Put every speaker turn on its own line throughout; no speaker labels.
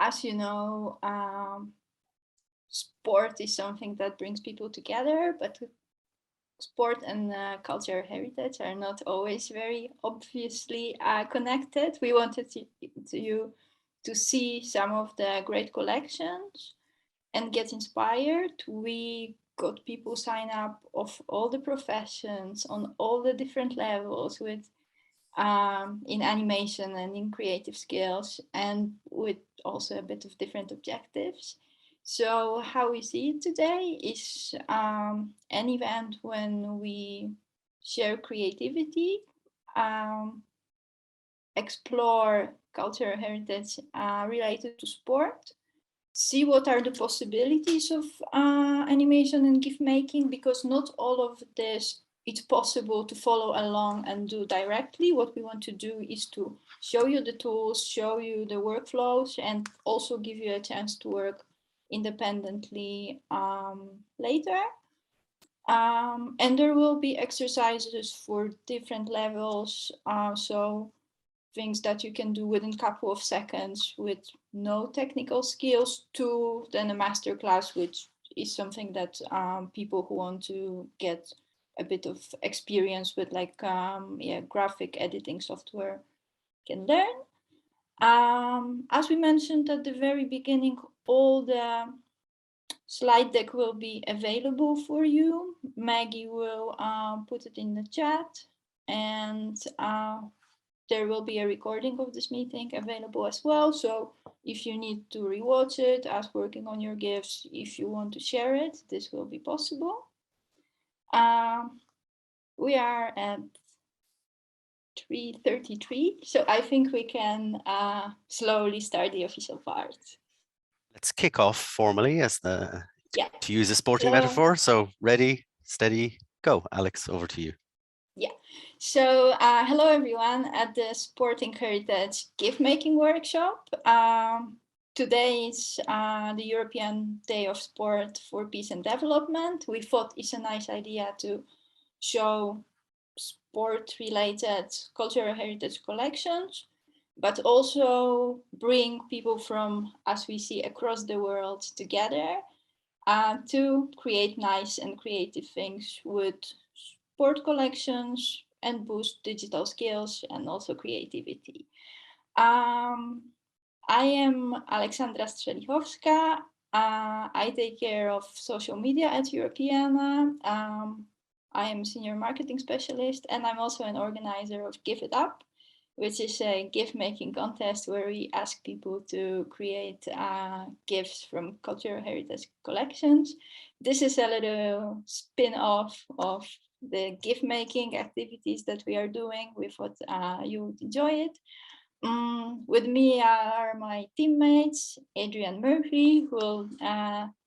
as you know, sport is something that brings people together, but sport and cultural heritage are not always very obviously connected. We wanted you to see some of the great collections and get inspired. We got people sign up of all the professions on all the different levels with in animation and in creative skills, and with also a bit of different objectives. So how we see it today is an event when we share creativity, explore cultural heritage related to sport, see what are the possibilities of animation and GIF making, because not all of this it's possible to follow along and do directly. What we want to do is to show you the tools, show you the workflows, and also give you a chance to work independently later. And there will be exercises for different levels. So things that you can do within a couple of seconds with no technical skills, to then a masterclass, which is something that people who want to get a bit of experience with, like graphic editing software, can learn. As we mentioned at the very beginning, all the slide deck will be available for you. Maggie will put it in the chat, and there will be a recording of this meeting available as well. So if you need to rewatch it as working on your GIFs, if you want to share it, this will be possible. We are at 3:33, so I think we can slowly start the official part.
Let's kick off formally, as to use a sporting metaphor. So ready, steady, go. Alex, over to you.
Yeah, so hello everyone at the Sporting Heritage GIF making workshop. Today is the European Day of Sport for Peace and Development. We thought it's a nice idea to show sport-related cultural heritage collections, but also bring people from, as we see, across the world together to create nice and creative things with sport collections and boost digital skills and also creativity. I am Alexandra Strzowska. I take care of social media at Europeana. I am a senior marketing specialist, and I'm also an organizer of Give It Up, which is a GIF making contest where we ask people to create GIFs from cultural heritage collections. This is a little spin-off of the GIF making activities that we are doing. We thought you would enjoy it. With me are my teammates, Adrian Murphy, who will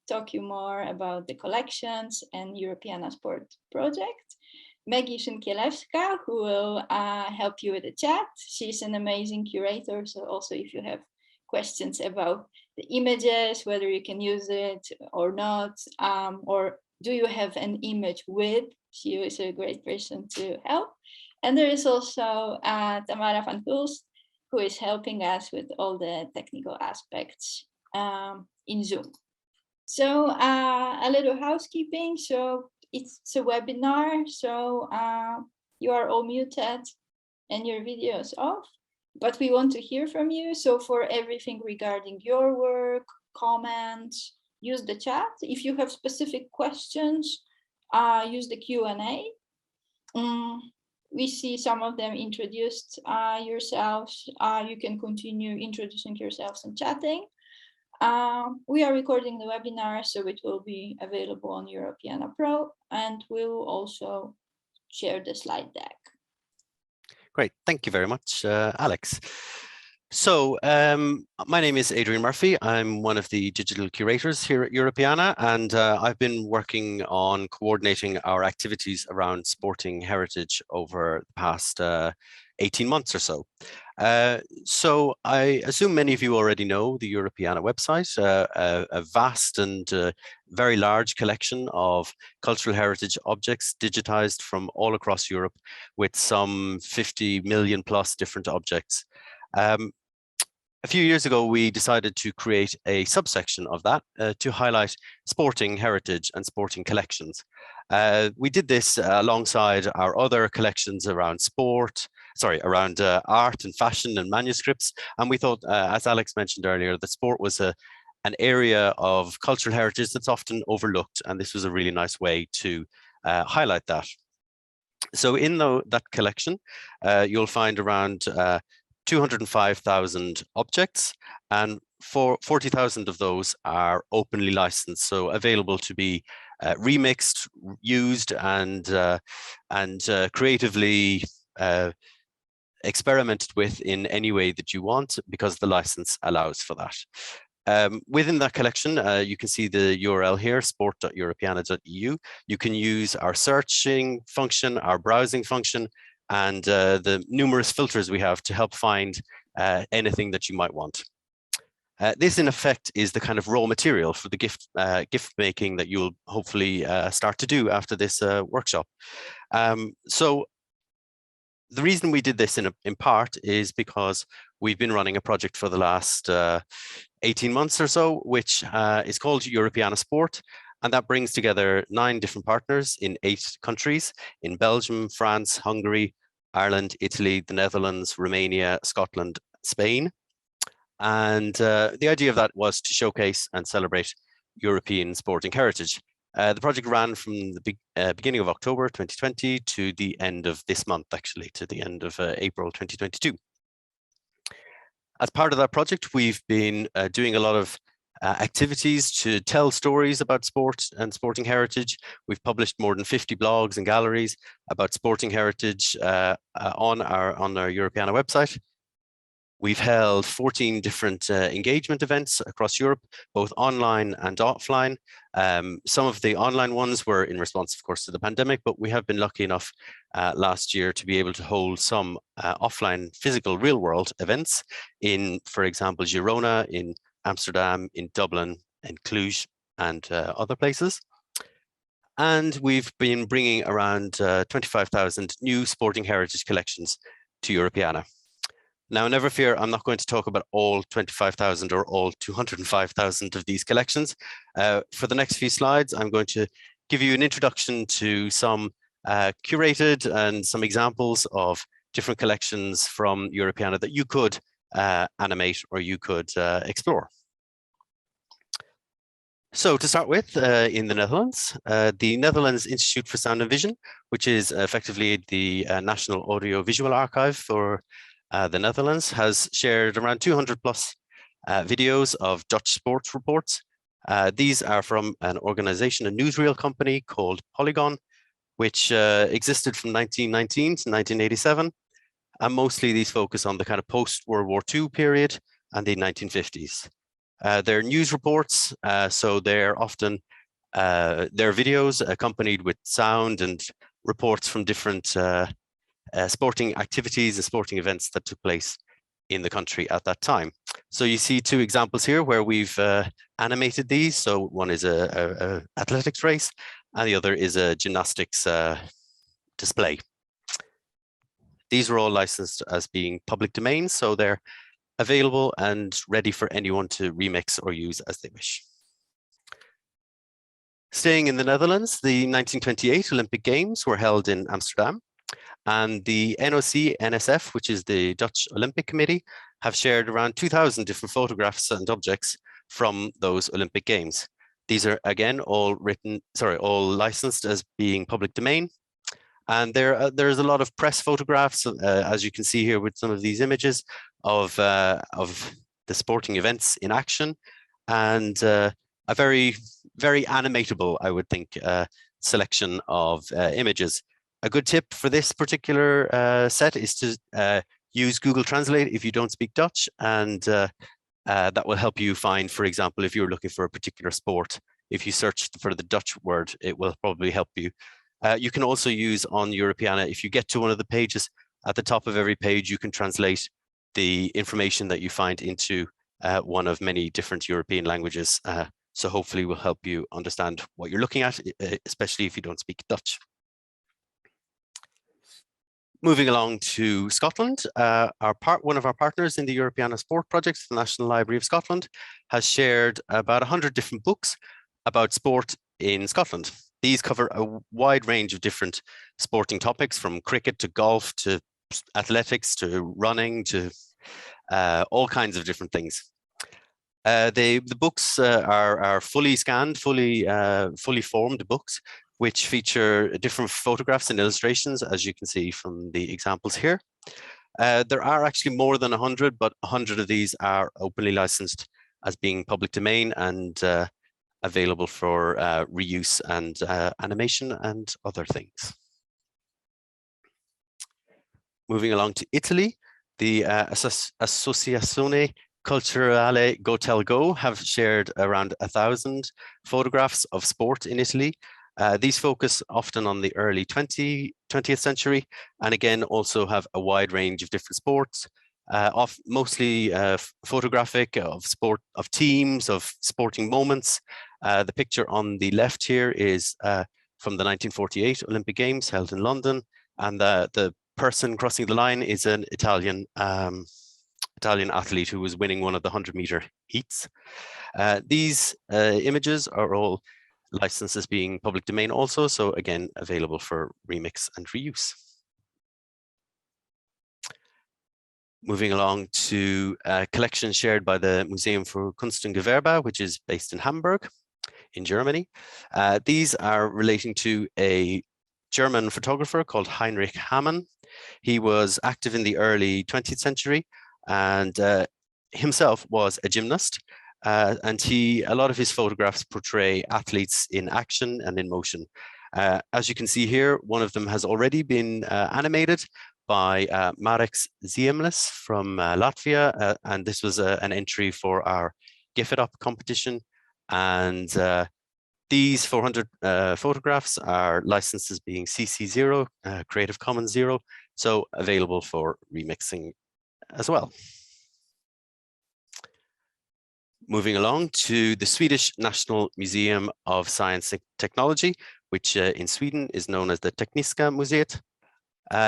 talk you more about the collections and Europeana Sport project. Maggie Szynkielewska, who will help you with the chat. She's an amazing curator, so also if you have questions about the images, whether you can use it or not, or do you have an image with, she is a great person to help. And there is also Tamara van Hulst, who is helping us with all the technical aspects in Zoom. So a little housekeeping. So it's a webinar, so you are all muted and your video is off, but we want to hear from you. So for everything regarding your work, comments, use the chat. If you have specific questions, use the Q&A. We see some of them introduced yourselves. You can continue introducing yourselves and chatting. We are recording the webinar, so it will be available on Europeana Pro, and we will also share the slide deck.
Great, thank you very much, Alex. So my name is Adrian Murphy. I'm one of the digital curators here at Europeana, and I've been working on coordinating our activities around sporting heritage over the past 18 months or so. So I assume many of you already know the Europeana website, a vast and very large collection of cultural heritage objects digitized from all across Europe, with some 50 million plus different objects. A few years ago, we decided to create a subsection of that to highlight sporting heritage and sporting collections. We did this alongside our other collections around around art and fashion and manuscripts. And we thought, as Alex mentioned earlier, that sport was an area of cultural heritage that's often overlooked. And this was a really nice way to highlight that. So in that collection, you'll find around 205,000 objects, and 40,000 of those are openly licensed, so available to be remixed, used, and creatively experimented with in any way that you want, because the license allows for that. Within that collection, you can see the URL here, sport.europeana.eu. You can use our searching function, our browsing function, and the numerous filters we have to help find anything that you might want. This, in effect, is the kind of raw material for the GIF making that you'll hopefully start to do after this workshop. So the reason we did this in part is because we've been running a project for the last 18 months or so, which is called Europeana Sport. And that brings together 9 different partners in 8 countries, in Belgium, France, Hungary, Ireland, Italy, the Netherlands, Romania, Scotland, Spain. And the idea of that was to showcase and celebrate European sporting heritage. The project ran from the beginning of October 2020 to the end of this month, actually, to the end of April 2022. As part of that project, we've been doing a lot of activities to tell stories about sport and sporting heritage. We've published more than 50 blogs and galleries about sporting heritage on our Europeana website. We've held 14 different engagement events across Europe, both online and offline. Some of the online ones were in response, of course, to the pandemic, but we have been lucky enough last year to be able to hold some offline physical real-world events in, for example, Girona, in Amsterdam, in Dublin, in Cluj, and other places. And we've been bringing around 25,000 new sporting heritage collections to Europeana. Now, never fear, I'm not going to talk about all 25,000 or all 205,000 of these collections. For the next few slides, I'm going to give you an introduction to some curated and some examples of different collections from Europeana that you could animate or you could explore. So to start with, in the Netherlands Institute for Sound and Vision, which is effectively the National Audio-Visual Archive for the Netherlands, has shared around 200 plus videos of Dutch sports reports. These are from an organization, a newsreel company called Polygon, which existed from 1919 to 1987. And mostly these focus on the kind of post-World War II period and the 1950s. They're news reports, so they're often their videos accompanied with sound and reports from different sporting activities and sporting events that took place in the country at that time. So you see 2 examples here where we've animated these. So one is a athletics race and the other is a gymnastics display. These are all licensed as being public domain, so they're available and ready for anyone to remix or use as they wish. Staying in the Netherlands, the 1928 Olympic Games were held in Amsterdam, and the NOC-NSF, which is the Dutch Olympic Committee, have shared around 2,000 different photographs and objects from those Olympic Games. These are, again, all licensed as being public domain. And there's a lot of press photographs, as you can see here with some of these images of the sporting events in action, and a very, very animatable, I would think, selection of images. A good tip for this particular set is to use Google Translate if you don't speak Dutch, and that will help you find, for example, if you're looking for a particular sport, if you search for the Dutch word, it will probably help you. You can also use on Europeana, if you get to one of the pages, at the top of every page, you can translate the information that you find into one of many different European languages. So hopefully will help you understand what you're looking at, especially if you don't speak Dutch. Moving along to Scotland, one of our partners in the Europeana Sport Project, the National Library of Scotland, has shared about 100 different books about sport in Scotland. These cover a wide range of different sporting topics, from cricket to golf to athletics to running to all kinds of different things. The books are fully scanned, fully formed books, which feature different photographs and illustrations, as you can see from the examples here. There are actually more than 100, but 100 of these are openly licensed as being public domain and available for reuse and animation and other things. Moving along to Italy, the Associazione Culturale Go Tel Go have shared around 1,000 photographs of sport in Italy. These focus often on the early 20th century, and again also have a wide range of different sports, mostly photographic, of teams, of sporting moments. The picture on the left here is from the 1948 Olympic Games held in London, and the person crossing the line is an Italian athlete who was winning one of the 100-meter heats. These images are all licensed as being public domain also, so again, available for remix and reuse. Moving along to a collection shared by the Museum für Kunst und Gewerbe, which is based in Hamburg, in Germany. These are relating to a German photographer called Heinrich Hammon. He was active in the early 20th century and himself was a gymnast. And a lot of his photographs portray athletes in action and in motion. As you can see here, one of them has already been animated by Marek Ziemlis from Latvia. And this was an entry for our GIF It Up competition. And these 400 photographs are licensed as being CC0, Creative Commons 0, so available for remixing as well. Moving along to the Swedish National Museum of Science and Technology, which in Sweden is known as the Tekniska Museet.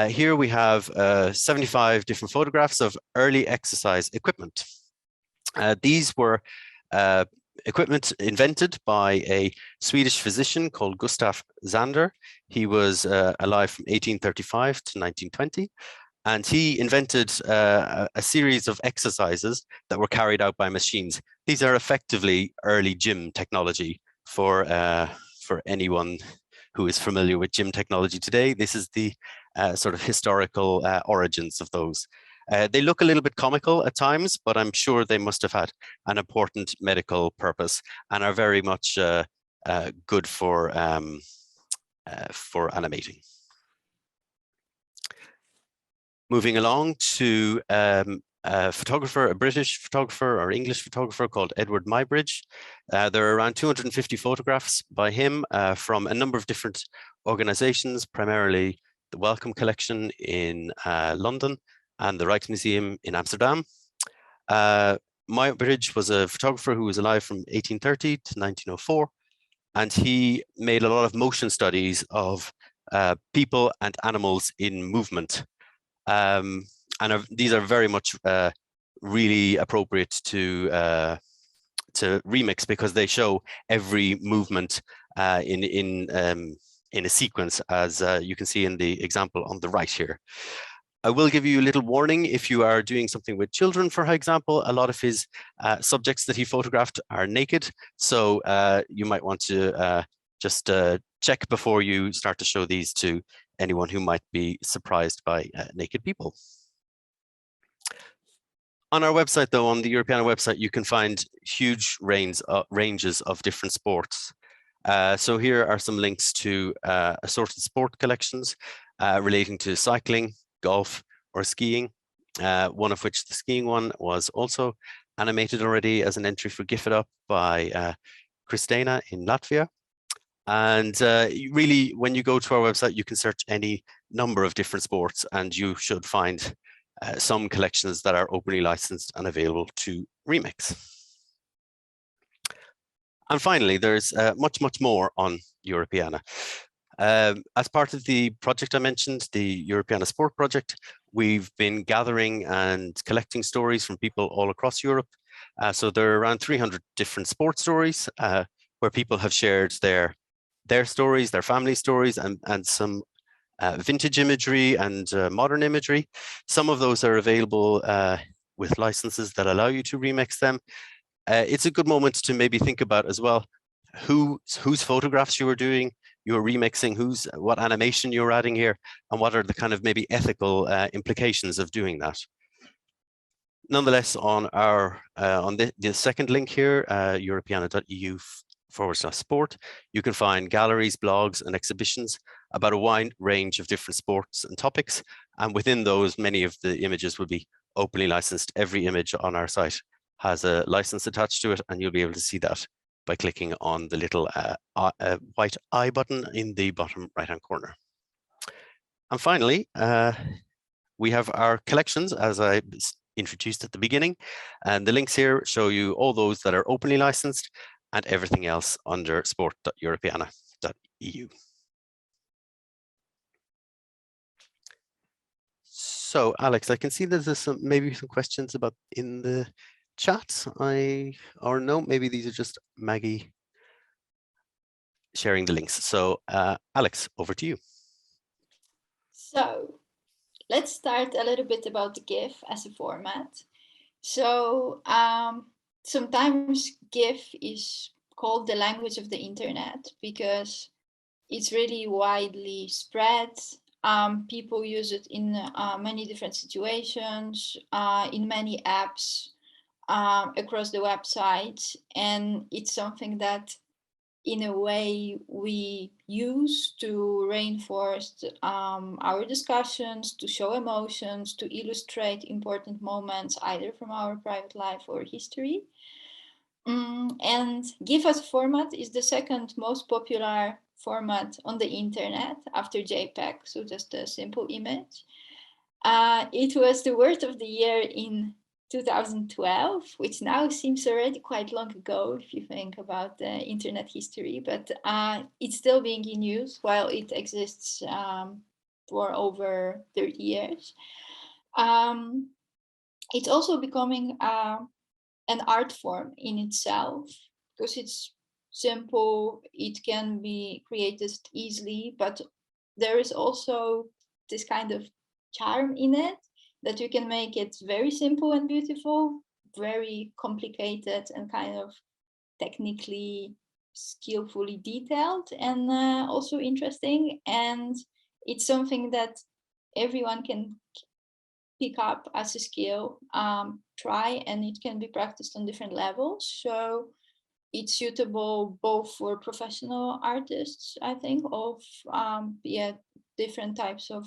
Here we have 75 different photographs of early exercise equipment. These were equipment invented by a Swedish physician called Gustav Zander. He was alive from 1835 to 1920. And he invented a series of exercises that were carried out by machines. These are effectively early gym technology for anyone who is familiar with gym technology today. This is the sort of historical origins of those. They look a little bit comical at times, but I'm sure they must have had an important medical purpose and are very much good for animating. Moving along to a British photographer or English photographer called Edward Muybridge. There are around 250 photographs by him from a number of different organizations, primarily the Wellcome Collection in London and the Rijksmuseum in Amsterdam. Muybridge was a photographer who was alive from 1830 to 1904, and he made a lot of motion studies of people and animals in movement. These are very much really appropriate to remix because they show every movement in a sequence, as you can see in the example on the right here. I will give you a little warning if you are doing something with children, for example. A lot of his subjects that he photographed are naked, so you might want to just check before you start to show these to anyone who might be surprised by naked people. On our website, though, on the Europeana website, you can find huge ranges of different sports. So here are some links to assorted sport collections relating to cycling, golf, or skiing, one of which, the skiing one, was also animated already as an entry for GIF It Up by Kristina in Latvia. And really, when you go to our website, you can search any number of different sports, and you should find some collections that are openly licensed and available to remix. And finally, there's much more on Europeana. As part of the project I mentioned, the Europeana Sport project, we've been gathering and collecting stories from people all across Europe. So there are around 300 different sports stories where people have shared their stories, their family stories, and some vintage imagery and modern imagery. Some of those are available with licenses that allow you to remix them. It's a good moment to maybe think about as well whose photographs you are doing, you're remixing, what animation you're adding here, and what are the kind of maybe ethical implications of doing that. Nonetheless, on our on the second link here, europeana.eu/sport, you can find galleries, blogs, and exhibitions about a wide range of different sports and topics. And within those, many of the images will be openly licensed. Every image on our site has a license attached to it, and you'll be able to see that by clicking on the little white I button in the bottom right-hand corner. And finally, we have our collections, as I introduced at the beginning, and the links here show you all those that are openly licensed and everything else under sport.europeana.eu. So, Alex, I can see there's maybe some questions about in the chat. Or no, maybe these are just Maggie sharing the links. So, Alex, over to you.
So, let's start a little bit about the GIF as a format. So, sometimes GIF is called the language of the internet because it's really widely spread. People use it in many different situations, in many apps across the website, and it's something that in a way we use to reinforce our discussions, to show emotions, to illustrate important moments either from our private life or history. And GIF as a format is the second most popular format on the internet after JPEG, so just a simple image. It was the word of the year in 2012, which now seems already quite long ago if you think about the internet history, but it's still being in use while it exists for over 30 years. It's also becoming an art form in itself because it's simple, it can be created easily, but there is also this kind of charm in it that you can make it very simple and beautiful, very complicated and kind of technically skillfully detailed and also interesting. And it's something that everyone can pick up as a skill, try, and it can be practiced on different levels. So it's suitable both for professional artists, I think, of different types of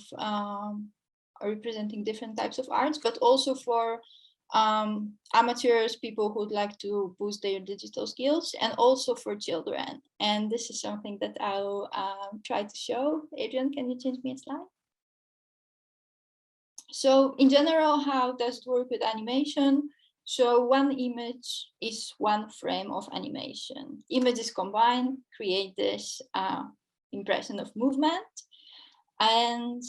representing different types of arts, but also for amateurs, people who'd like to boost their digital skills, and also for children. And this is something that I'll try to show. Adrian, can you change me a slide? So in general, how does it work with animation? So one image is one frame of animation. Images combined create this impression of movement. And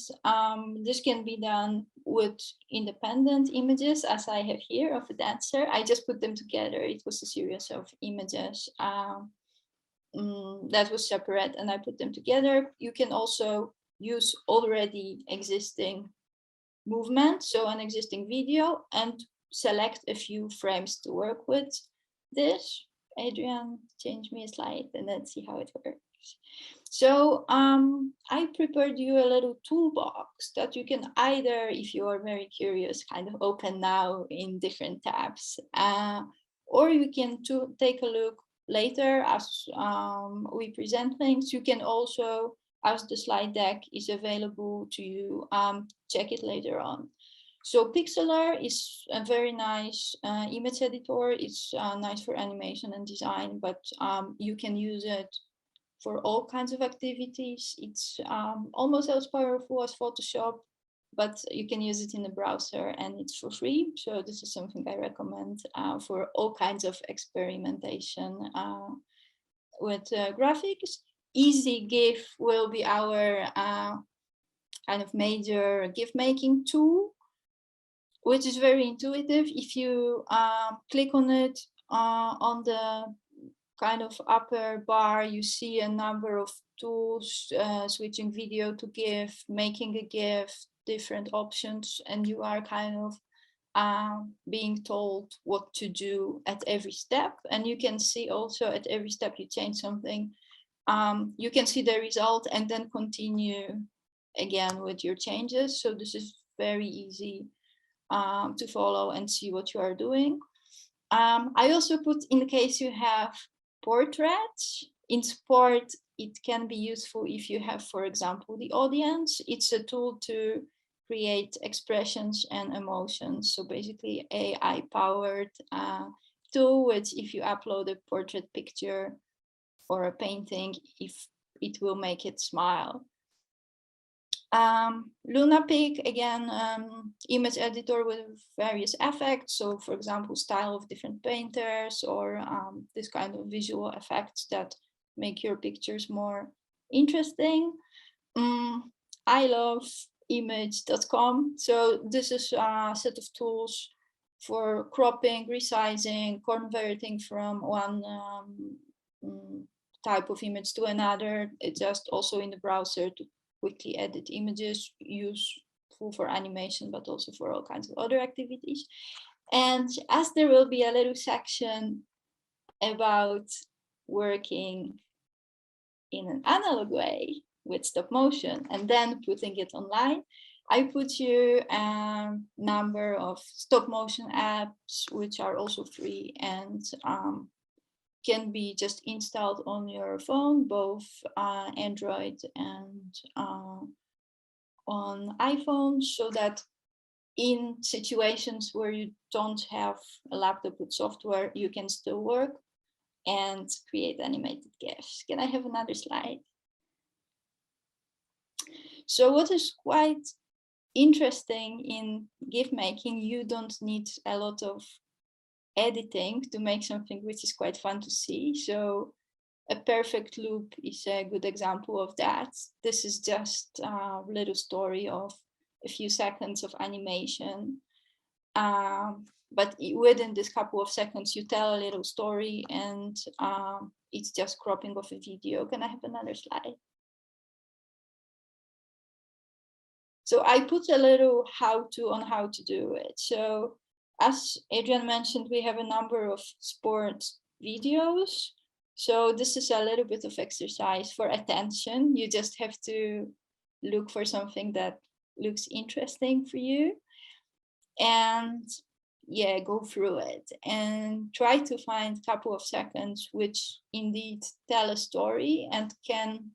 this can be done with independent images, as I have here of a dancer. I just put them together. It was a series of images that was separate, and I put them together. You can also use already existing movement, so an existing video, and select a few frames to work with this. Adrian, change me a slide and let's see how it works. So I prepared you a little toolbox that you can either, if you are very curious, kind of open now in different tabs, or you can take a look later as we present things. You can also, as the slide deck is available to you, check it later on. So Pixlr is a very nice image editor. It's nice for animation and design, but you can use it for all kinds of activities. It's almost as powerful as Photoshop, but you can use it in the browser and it's for free. So this is something I recommend for all kinds of experimentation with graphics. Easy GIF will be our kind of major GIF making tool, which is very intuitive. If you click on it on the kind of upper bar, you see a number of tools, switching video to GIF, making a GIF, different options, and you are kind of being told what to do at every step. And you can see also at every step you change something, you can see the result and then continue again with your changes. So this is very easy to follow and see what you are doing. I also put, in case you have portraits in sport, it can be useful if you have, for example, the audience. It's a tool to create expressions and emotions. So basically AI-powered tool, which if you upload a portrait picture or a painting, if it will make it smile. LunaPic, again, image editor with various effects. So for example, style of different painters, or this kind of visual effects that make your pictures more interesting. I love image.com. So this is a set of tools for cropping, resizing, converting from one type of image to another. It's just also in the browser to quickly edit images, useful for animation, but also for all kinds of other activities. And as there will be a little section about working in an analog way with stop motion and then putting it online, I put you a number of stop motion apps, which are also free and can be just installed on your phone, both Android and on iPhone, so that in situations where you don't have a laptop with software, you can still work and create animated GIFs. Can I have another slide? So what is quite interesting in GIF making, you don't need a lot of editing to make something which is quite fun to see. So a perfect loop is a good example of that. This is just a little story of a few seconds of animation. But within this couple of seconds, you tell a little story, and it's just cropping of a video. Can I have another slide? So I put a little how-to on how to do it. So as Adrian mentioned, we have a number of sports videos. So this is a little bit of exercise for attention. You just have to look for something that looks interesting for you. And yeah, go through it and try to find a couple of seconds which indeed tell a story and can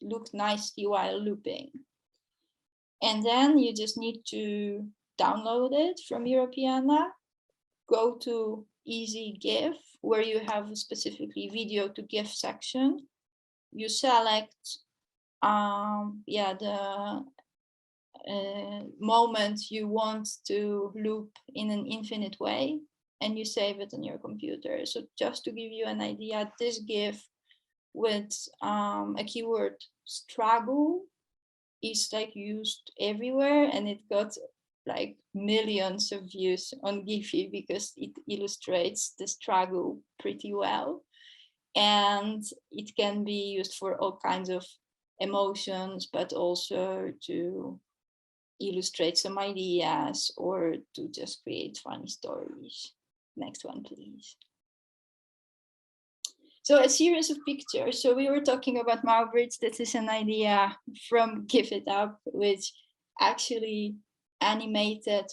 look nicely while looping. And then you just need to download it from Europeana, go to Easy GIF, where you have a specifically video to GIF section. You select the moment you want to loop in an infinite way, and you save it on your computer. So just to give you an idea, this GIF with a keyword struggle is like used everywhere, and it got like millions of views on Giphy because it illustrates the struggle pretty well. And it can be used for all kinds of emotions, but also to illustrate some ideas or to just create funny stories. Next one, please. So a series of pictures. So we were talking about Mauritz. This is an idea from Give It Up, which actually animated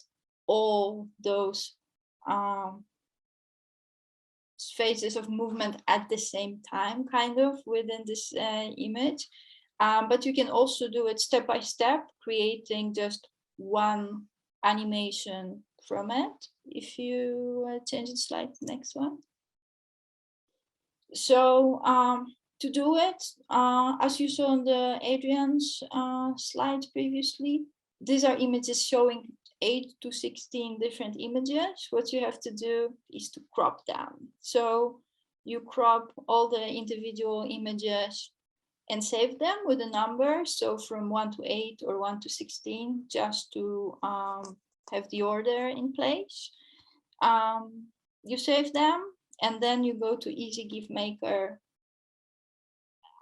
all those phases of movement at the same time, kind of within this image. But you can also do it step by step, creating just one animation from it. If you change the slide, next one. So to do it, as you saw on the Adrian's slide previously, these are images showing 8 to 16 different images. What you have to do is to crop them. So you crop all the individual images and save them with a number. So from 1 to 8 or 1 to 16, just to have the order in place. You save them, and then you go to Easy GIF Maker,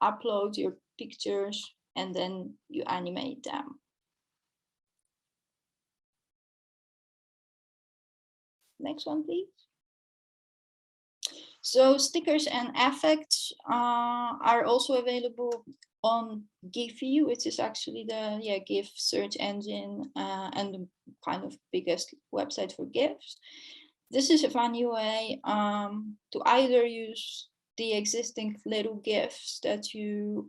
upload your pictures, and then you animate them. Next one, please. So stickers and effects are also available on Giphy, which is actually the GIF search engine and the kind of biggest website for GIFs. This is a funny way to either use the existing little GIFs that you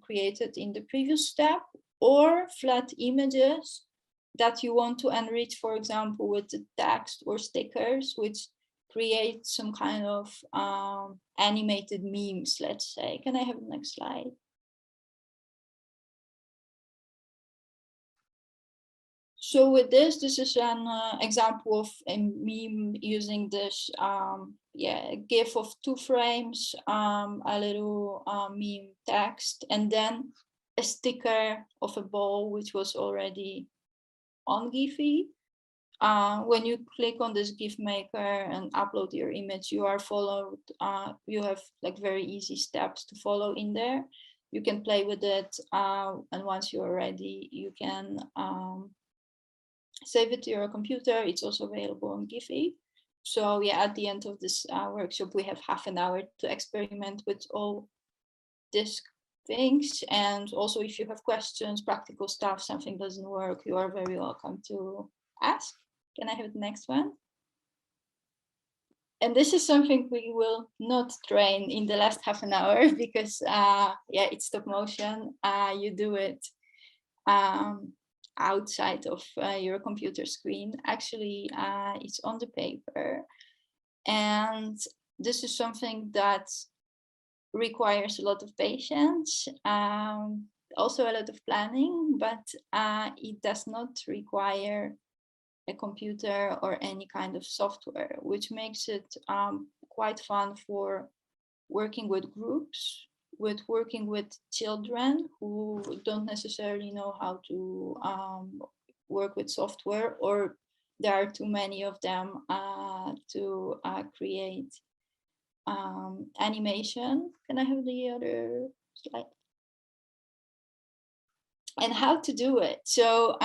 created in the previous step, or flat images that you want to enrich, for example, with the text or stickers, which create some kind of animated memes, let's say. Can I have the next slide? So with this is an example of a meme using this GIF of 2 frames, a little meme text, and then a sticker of a ball, which was already on Giphy. When you click on this GIF maker and upload your image, you are followed. You have like very easy steps to follow in there. You can play with it, and once you are ready, you can save it to your computer. It's also available on Giphy. So yeah, at the end of this workshop, we have half an hour to experiment with all these things. And also, if you have questions, practical stuff, something doesn't work, you are very welcome to ask. Can I have the next one? And this is something we will not train in the last half an hour because it's stop motion. You do it outside of your computer screen. Actually, it's on the paper. And this is something that requires a lot of patience, also a lot of planning, but it does not require a computer or any kind of software, which makes it quite fun for working with groups, with working with children who don't necessarily know how to work with software, or there are too many of them to create animation. Can I have the other slide? And how to do it. So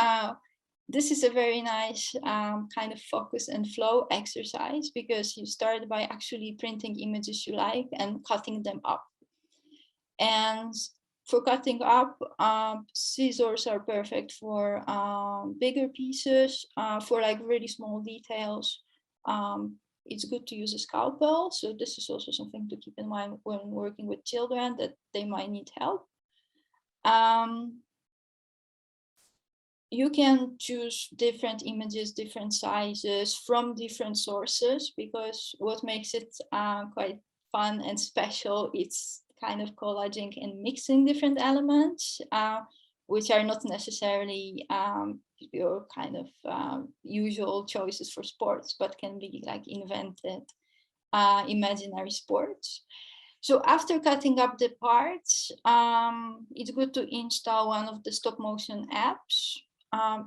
this is a very nice kind of focus and flow exercise, because you start by actually printing images you like and cutting them up. And for cutting up, scissors are perfect for bigger pieces. For like really small details, it's good to use a scalpel. So this is also something to keep in mind when working with children, that they might need help. You can choose different images, different sizes from different sources, because what makes it quite fun and special, it's kind of collaging and mixing different elements, which are not necessarily your kind of usual choices for sports, but can be like invented imaginary sports. So after cutting up the parts, it's good to install one of the stop motion apps.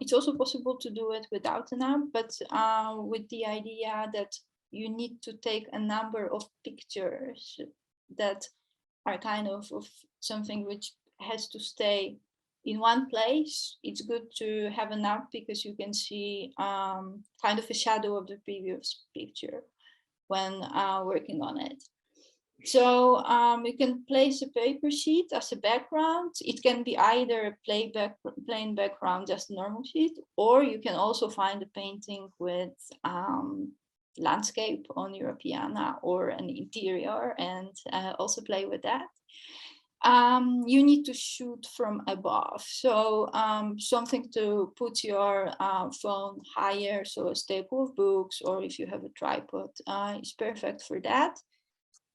It's also possible to do it without an app, but with the idea that you need to take a number of pictures that are kind of something which has to stay in one place. It's good to have an app because you can see kind of a shadow of the previous picture when working on it. So you can place a paper sheet as a background. It can be either a plain background, just a normal sheet, or you can also find a painting with landscape on Europeana or an interior, and also play with that. You need to shoot from above. So something to put your phone higher, so a staple of books, or if you have a tripod, is perfect for that.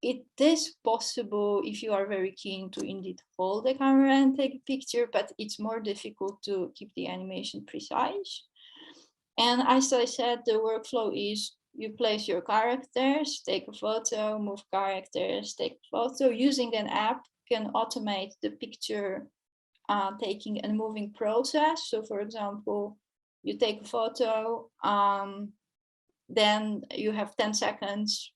It is possible, if you are very keen, to indeed hold the camera and take a picture, but it's more difficult to keep the animation precise. And as I said, the workflow is you place your characters, take a photo, move characters, take a photo using an app. can automate the picture taking and moving process. So for example, you take a photo, then you have 10 seconds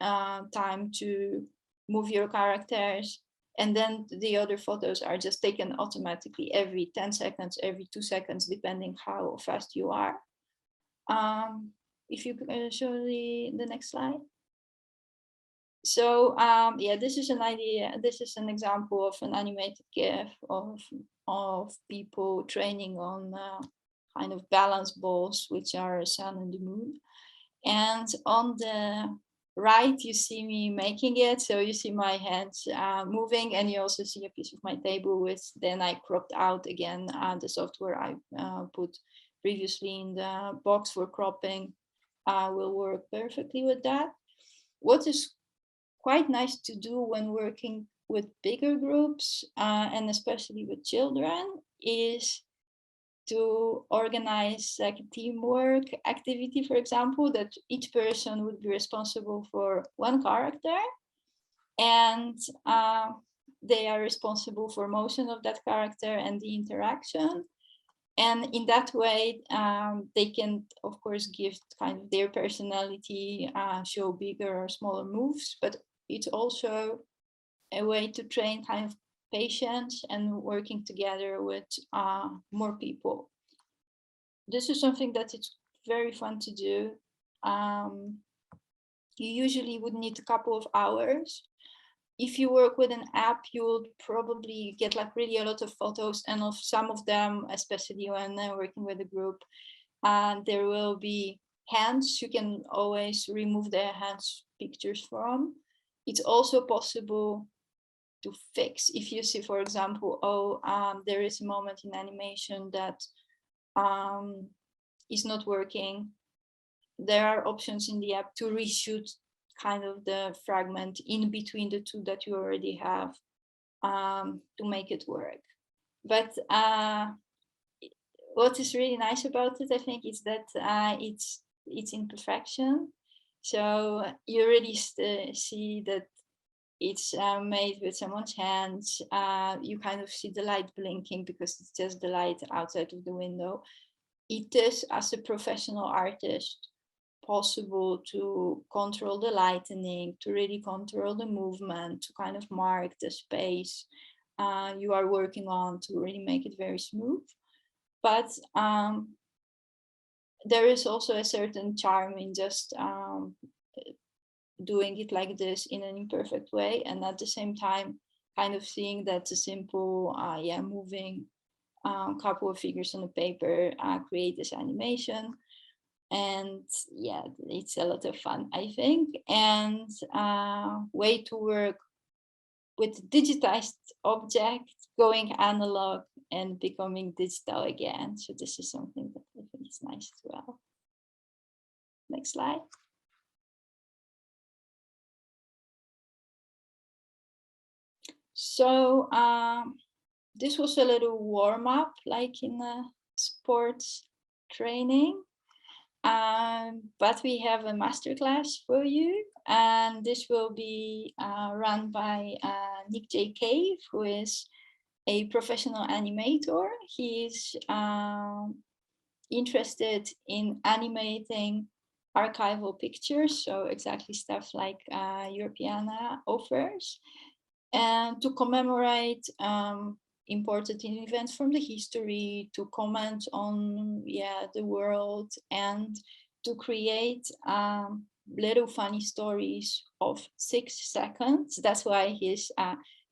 time to move your characters, and then the other photos are just taken automatically every 10 seconds, every 2 seconds, depending how fast you are. If you could show the next slide. So yeah, this is an idea. This is an example of an animated GIF of people training on kind of balance balls, which are a sun and the moon. And on the right, you see me making it. So you see my hands moving, and you also see a piece of my table, which then I cropped out again. The software I put previously in the box for cropping will work perfectly with that. What is quite nice to do when working with bigger groups and especially with children is to organize like a teamwork activity, for example, that each person would be responsible for one character, and they are responsible for motion of that character and the interaction. And in that way, they can, of course, give kind of their personality, show bigger or smaller moves, but it's also a way to train kind of patience and working together with more people. This is something that it's very fun to do. You usually would need a couple of hours. If you work with an app, you will probably get like really a lot of photos, and of some of them, especially when working with a group, there will be hands. You can always remove the hands pictures from. It's also possible to fix if you see, for example, there is a moment in animation that is not working. There are options in the app to reshoot kind of the fragment in between the two that you already have to make it work. But what is really nice about it, I think, is that it's imperfection. So you really see that it's made with someone's hands. You kind of see the light blinking because it's just the light outside of the window. It is, as a professional artist, possible to control the lightening, to really control the movement, to kind of mark the space you are working on, to really make it very smooth. But there is also a certain charm in just doing it like this in an imperfect way, and at the same time kind of seeing that a simple moving couple of figures on the paper create this animation. And yeah, it's a lot of fun, I think, and way to work with digitized objects going analog and becoming digital again. So this is something that I think is nice as well. Next slide. So this was a little warm up, like in a sports training. But we have a masterclass for you, and this will be run by Nick J. Cave, who is a professional animator. He's interested in animating archival pictures, so exactly stuff like Europeana offers, and to commemorate important events from the history, to comment on the world, and to create little funny stories of 6 seconds. That's why his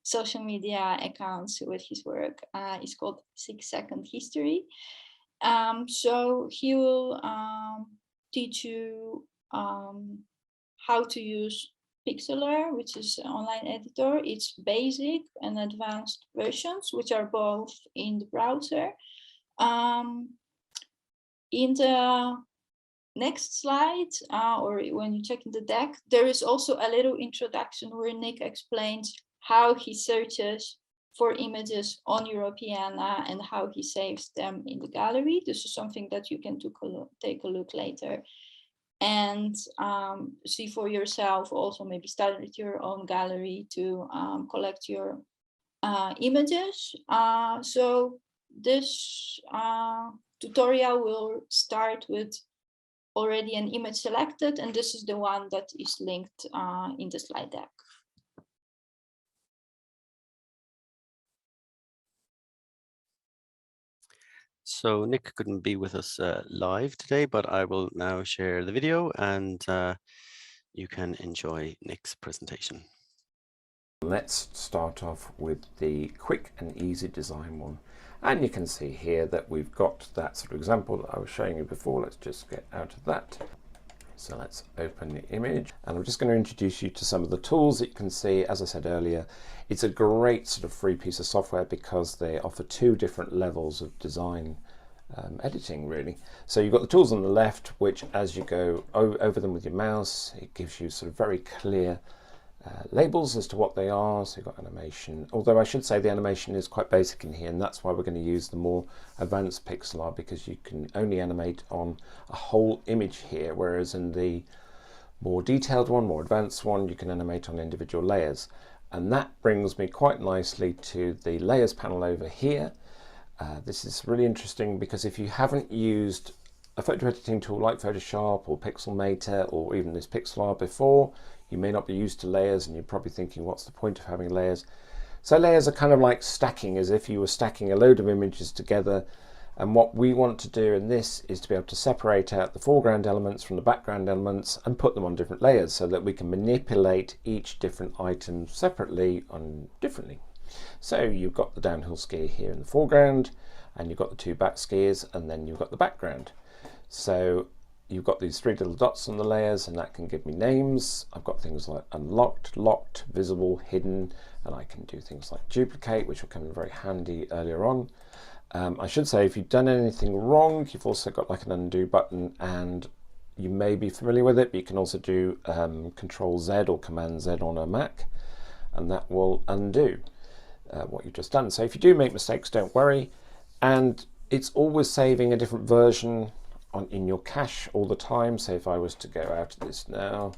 social media accounts with his work is called 6 Second History. So he will teach you how to use Pixlr, which is an online editor. It's basic and advanced versions, which are both in the browser. In the next slide, or when you check in the deck, there is also a little introduction where Nick explains how he searches for images on Europeana and how he saves them in the gallery. This is something that you can take a look later. and see for yourself, also maybe start with your own gallery to collect your images. So this tutorial will start with already an image selected, and this is the one that is linked in the slide deck.
So Nick couldn't be with us live today, but I will now share the video and you can enjoy Nick's presentation.
Let's start off with the quick and easy design one. And you can see here that we've got that sort of example that I was showing you before. Let's just get out of that. So let's open the image, and I'm just going to introduce you to some of the tools that you can see. As I said earlier, it's a great sort of free piece of software because they offer two different levels of design editing, really. So you've got the tools on the left, which as you go over them with your mouse, it gives you sort of very clear labels as to what they are. So you've got animation, although I should say the animation is quite basic in here, and that's why we're going to use the more advanced Pixlr, because you can only animate on a whole image here, whereas in the more detailed one, more advanced one, you can animate on individual layers. And that brings me quite nicely to the layers panel over here. This is really interesting because if you haven't used a photo editing tool like Photoshop or Pixelmator or even this Pixlr before, you may not be used to layers, and you're probably thinking, what's the point of having layers? So layers are kind of like stacking, as if you were stacking a load of images together. And what we want to do in this is to be able to separate out the foreground elements from the background elements and put them on different layers so that we can manipulate each different item separately and differently. So you've got the downhill skier here in the foreground, and you've got the two back skiers, and then you've got the background. So you've got these three little dots on the layers, and that can give me names. I've got things like unlocked, locked, visible, hidden, and I can do things like duplicate, which will come in very handy earlier on. I should say, if you've done anything wrong, you've also got like an undo button, and you may be familiar with it, but you can also do Control Z or Command Z on a Mac, and that will undo what you've just done. So if you do make mistakes, don't worry. And it's always saving a different version in your cache all the time. So if I was to go out of this now,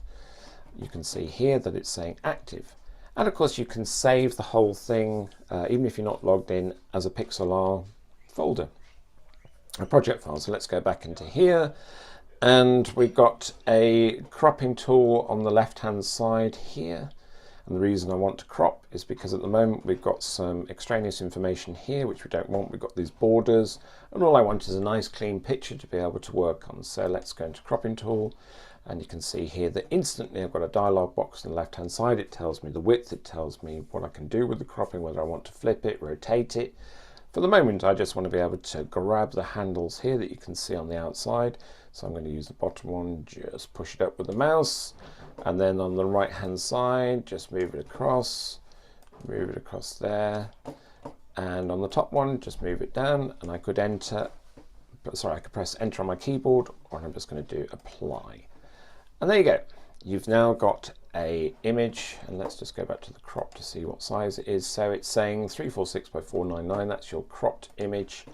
you can see here that it's saying active. And of course you can save the whole thing, even if you're not logged in, as a Pixlr folder, a project file. So let's go back into here, and we've got a cropping tool on the left hand side here. And the reason I want to crop is because at the moment we've got some extraneous information here which we don't want. We've got these borders, and all I want is a nice clean picture to be able to work on. So let's go into cropping tool, and you can see here that instantly I've got a dialog box on the left hand side. It tells me the width, it tells me what I can do with the cropping, whether I want to flip it, rotate it. For the moment I just want to be able to grab the handles here that you can see on the outside. So I'm going to use the bottom one, just push it up with the mouse, and then on the right hand side just move it across there, and on the top one just move it down, and I could I could press enter on my keyboard, or I'm just going to do apply. And there you go. You've now got a image, and let's just go back to the crop to see what size it is. So it's saying 346 by 499, that's your cropped image.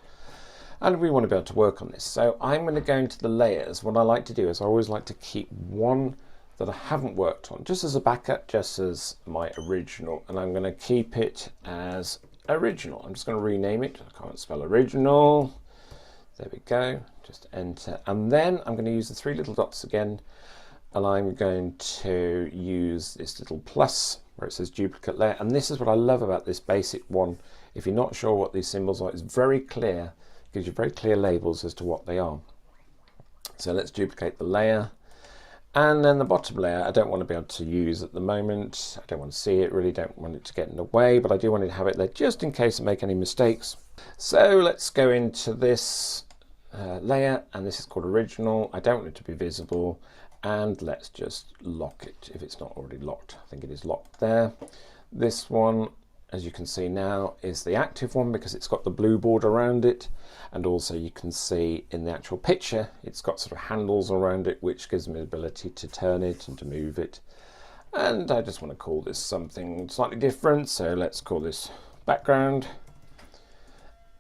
And we want to be able to work on this. So I'm going to go into the layers. What I like to do is I always like to keep one that I haven't worked on, just as a backup, just as my original. And I'm going to keep it as original. I'm just going to rename it. I can't spell original. There we go. Just enter. And then I'm going to use the three little dots again. And I'm going to use this little plus where it says duplicate layer. And this is what I love about this basic one. If you're not sure what these symbols are, it's very clear. It gives you very clear labels as to what they are. So let's duplicate the layer. And then the bottom layer, I don't want to be able to use at the moment. I don't want to see it, really don't want it to get in the way, but I do want to have it there just in case I make any mistakes. So let's go into this layer, and this is called original. I don't want it to be visible. And let's just lock it if it's not already locked. I think it is locked there. This one, as you can see now, is the active one because it's got the blue border around it. And also you can see in the actual picture, it's got sort of handles around it, which gives me the ability to turn it and to move it. And I just want to call this something slightly different. So let's call this background.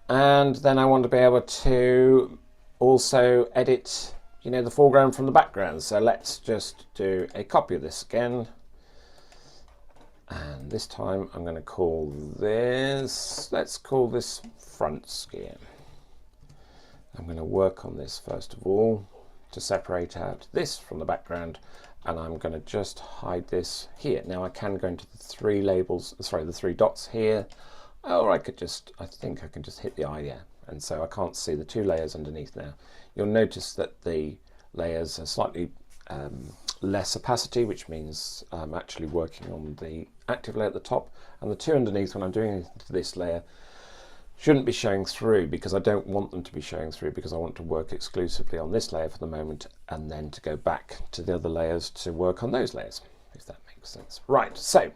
And then I want to be able to also edit you know the foreground from the background. So let's just do a copy of this again. And this time I'm going to call this, let's call this front skier. I'm going to work on this first of all to separate out this from the background, and I'm going to just hide this here. Now I can go into the three labels, sorry, the three dots here, or I could just, I think I can just hit the eye there, and so I can't see the two layers underneath now. You'll notice that the layers are slightly less opacity, which means I'm actually working on the active layer at the top, and the two underneath, when I'm doing this layer, shouldn't be showing through, because I don't want them to be showing through, because I want to work exclusively on this layer for the moment, and then to go back to the other layers to work on those layers, if that makes sense. Right, so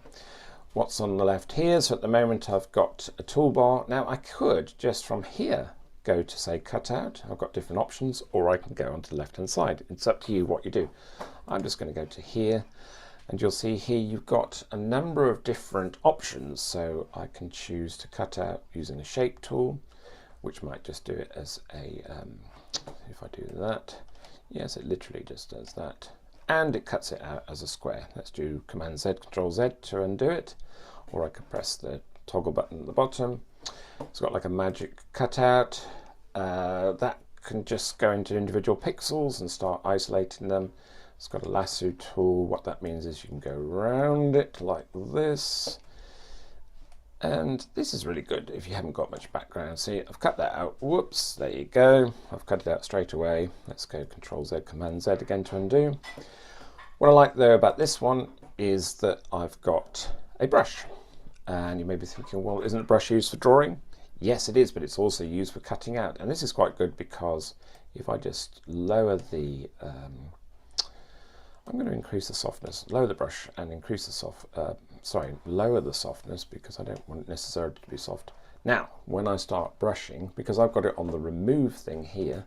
what's on the left here? So at the moment I've got a toolbar. Now I could just from here go to say cutout. I've got different options, or I can go onto the left hand side. It's up to you what you do. I'm just going to go to here, and you'll see here you've got a number of different options. So I can choose to cut out using a shape tool, which might just do it as a, if I do that, yes, it literally just does that. And it cuts it out as a square. Let's do Command Z, Control Z to undo it. Or I could press the toggle button at the bottom. It's got like a magic cutout. That can just go into individual pixels and start isolating them. It's got a lasso tool. What that means is you can go around it like this. And this is really good if you haven't got much background. See, I've cut that out. Whoops, there you go. I've cut it out straight away. Let's go Control Z, Command Z again to undo. What I like though about this one is that I've got a brush. And you may be thinking, well, isn't a brush used for drawing? Yes, it is, but it's also used for cutting out. And this is quite good because if I just lower the, I'm going to increase the softness, lower the brush and increase the lower the softness, because I don't want it necessarily to be soft. Now, when I start brushing, because I've got it on the remove thing here,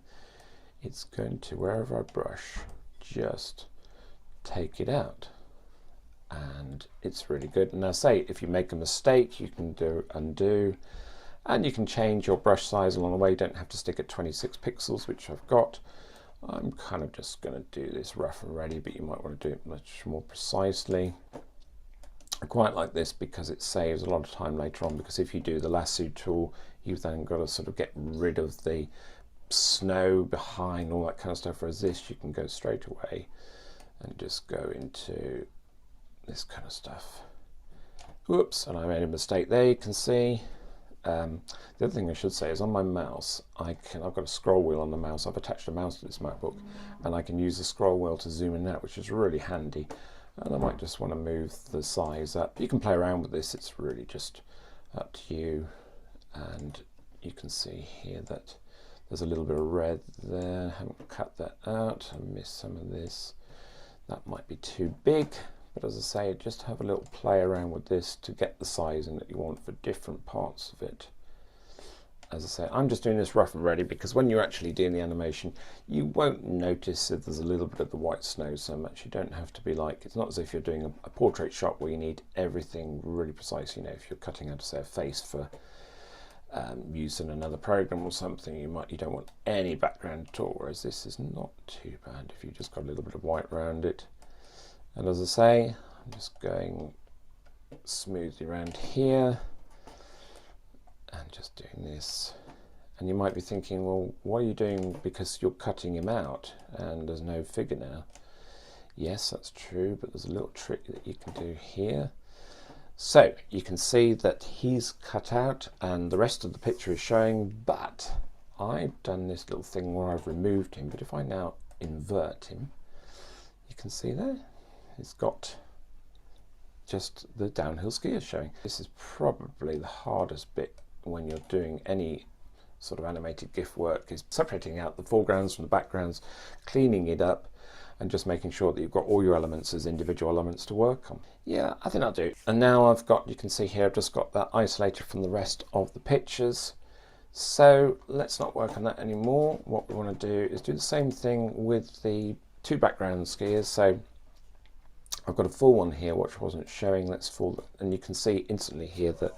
it's going to, wherever I brush, just take it out. And it's really good. And I say, if you make a mistake, you can do undo, and you can change your brush size along the way. You don't have to stick at 26 pixels, which I've got. I'm kind of just going to do this rough and ready, but you might want to do it much more precisely. I quite like this because it saves a lot of time later on, because if you do the lasso tool, you've then got to sort of get rid of the snow behind, all that kind of stuff, whereas this you can go straight away and just go into this kind of stuff. Whoops, and I made a mistake there, you can see. The other thing I should say is on my mouse, I've got a scroll wheel on the mouse. I've attached a mouse to this MacBook, and I can use the scroll wheel to zoom in and out, which is really handy. And I might just want to move the size up. You can play around with this, it's really just up to you. And you can see here that there's a little bit of red there. I haven't cut that out, I missed some of this. That might be too big. But as I say, just have a little play around with this to get the sizing that you want for different parts of it. As I say, I'm just doing this rough and ready because when you're actually doing the animation, you won't notice if there's a little bit of the white snow so much. You don't have to be like, it's not as if you're doing a portrait shot where you need everything really precise. You know, if you're cutting out, say, a face for use in another program or something, you don't want any background at all, whereas this is not too bad if you just got a little bit of white around it. And as I say, I'm just going smoothly around here and just doing this. And you might be thinking, well, what are you doing? Because you're cutting him out and there's no figure now. Yes, that's true, but there's a little trick that you can do here. So you can see that he's cut out and the rest of the picture is showing, but I've done this little thing where I've removed him. But if I now invert him, you can see there, it's got just the downhill skiers showing. This is probably the hardest bit when you're doing any sort of animated GIF work, is separating out the foregrounds from the backgrounds, cleaning it up, and just making sure that you've got all your elements as individual elements to work on. Yeah, I think I'll do. And now I've got, you can see here, I've just got that isolated from the rest of the pictures. So let's not work on that anymore. What we want to do is do the same thing with the two background skiers. So I've got a full one here which wasn't showing. Let's full, and you can see instantly here that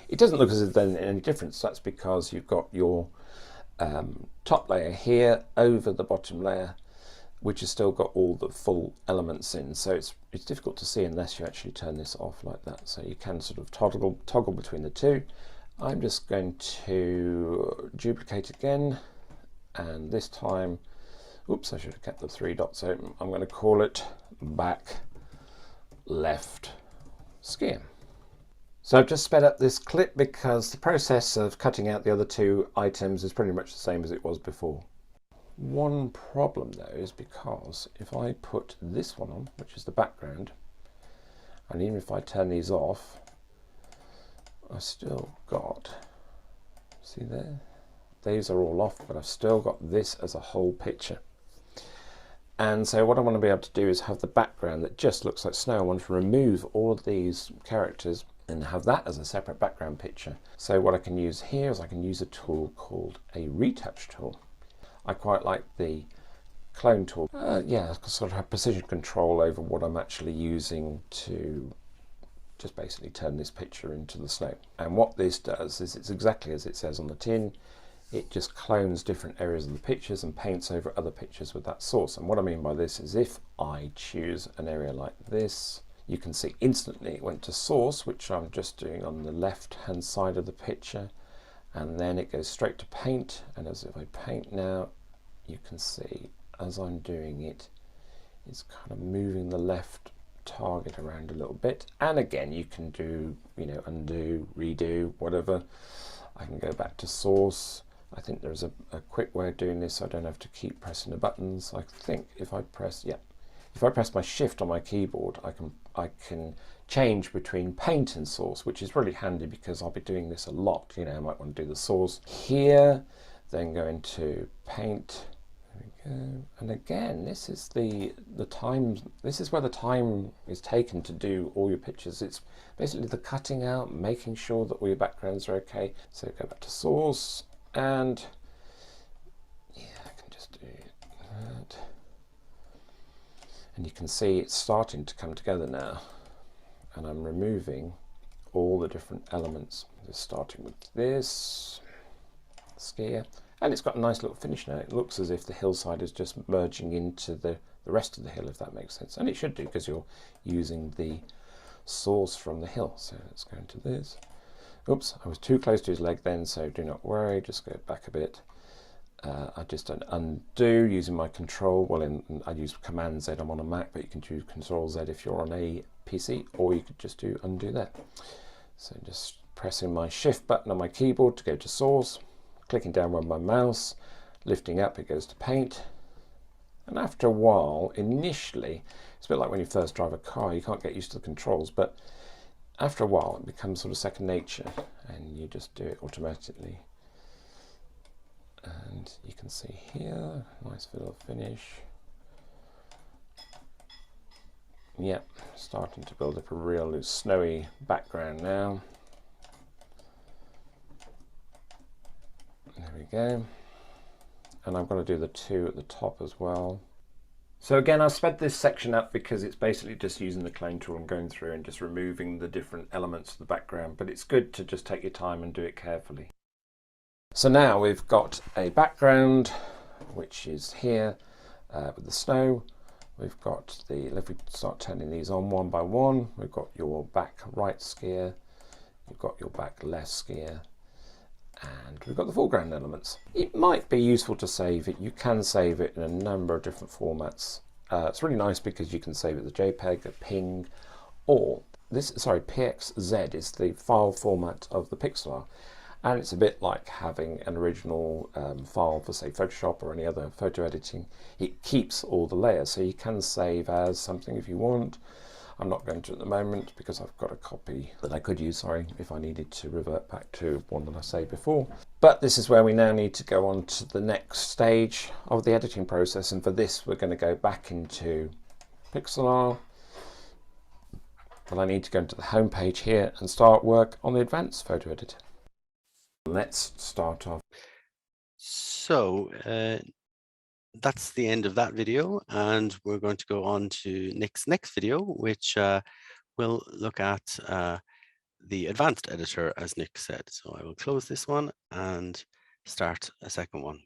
it doesn't look as if there's any difference. That's because you've got your top layer here over the bottom layer, which has still got all the full elements in. So it's difficult to see unless you actually turn this off like that. So you can sort of toggle between the two. I'm just going to duplicate again, and this time, oops, I should have kept the 3 dots open. I'm going to call it back left skier. So I've just sped up this clip because the process of cutting out the other 2 items is pretty much the same as it was before. One problem though is because if I put this one on, which is the background, and even if I turn these off, I've still got, see there, these are all off, but I've still got this as a whole picture. And so what I want to be able to do is have the background that just looks like snow. I want to remove all of these characters and have that as a separate background picture. So what I can use here is I can use a tool called a Retouch Tool. I quite like the clone tool. Yeah, I can sort of have precision control over what I'm actually using to just basically turn this picture into the snow. And what this does is it's exactly as it says on the tin. It just clones different areas of the pictures and paints over other pictures with that source. And what I mean by this is if I choose an area like this, you can see instantly it went to source, which I'm just doing on the left hand side of the picture, and then it goes straight to paint. And as if I paint now, you can see as I'm doing it, it's kind of moving the left target around a little bit. And again, you can do, you know, undo, redo, whatever. I can go back to source. I think there's a quick way of doing this so I don't have to keep pressing the buttons. I think if I press, if I press my shift on my keyboard, I can change between paint and source, which is really handy because I'll be doing this a lot. You know, I might want to do the source here, then go into paint. There we go. And again, this is the time. This is where the time is taken to do all your pictures. It's basically the cutting out, making sure that all your backgrounds are okay. So go back to source, and yeah, I can just do that. And you can see it's starting to come together now. And I'm removing all the different elements. Just starting with this skier. And it's got a nice little finish now. It looks as if the hillside is just merging into the rest of the hill, if that makes sense. And it should do because you're using the source from the hill. So let's go into this. Oops, I was too close to his leg then, so do not worry, just go back a bit. I just don't undo using my control. Well, I use Command Z, I'm on a Mac, but you can do Control Z if you're on a PC, or you could just do undo there. So just pressing my shift button on my keyboard to go to source, clicking down with my mouse, lifting up, it goes to paint. And after a while, initially, it's a bit like when you first drive a car, you can't get used to the controls, but after a while it becomes sort of second nature and you just do it automatically. And you can see here, nice little finish. Yep, starting to build up a real snowy background now. There we go. And I'm going to do the 2 at the top as well. So again, I sped this section up because it's basically just using the clone tool and going through and just removing the different elements of the background, but it's good to just take your time and do it carefully. So now we've got a background, which is here with the snow. We've got the, if we start turning these on one by one, we've got your back right skier, you've got your back left skier, and we've got the foreground elements. It might be useful to save it. You can save it in a number of different formats. It's really nice because you can save it as a JPEG, a PNG, or PXZ is the file format of the Pixlr. And it's a bit like having an original file for, say, Photoshop or any other photo editing. It keeps all the layers, so you can save as something if you want. I'm not going to at the moment because I've got a copy that I could use, sorry, if I needed to revert back to one that I saved before. But this is where we now need to go on to the next stage of the editing process. And for this, we're going to go back into Pixlr. But I need to go into the home page here and start work on the advanced photo editor. Let's start off.
So that's the end of that video, and we're going to go on to Nick's next video, which will look at the advanced editor, as Nick said. So I will close this one and start a second one.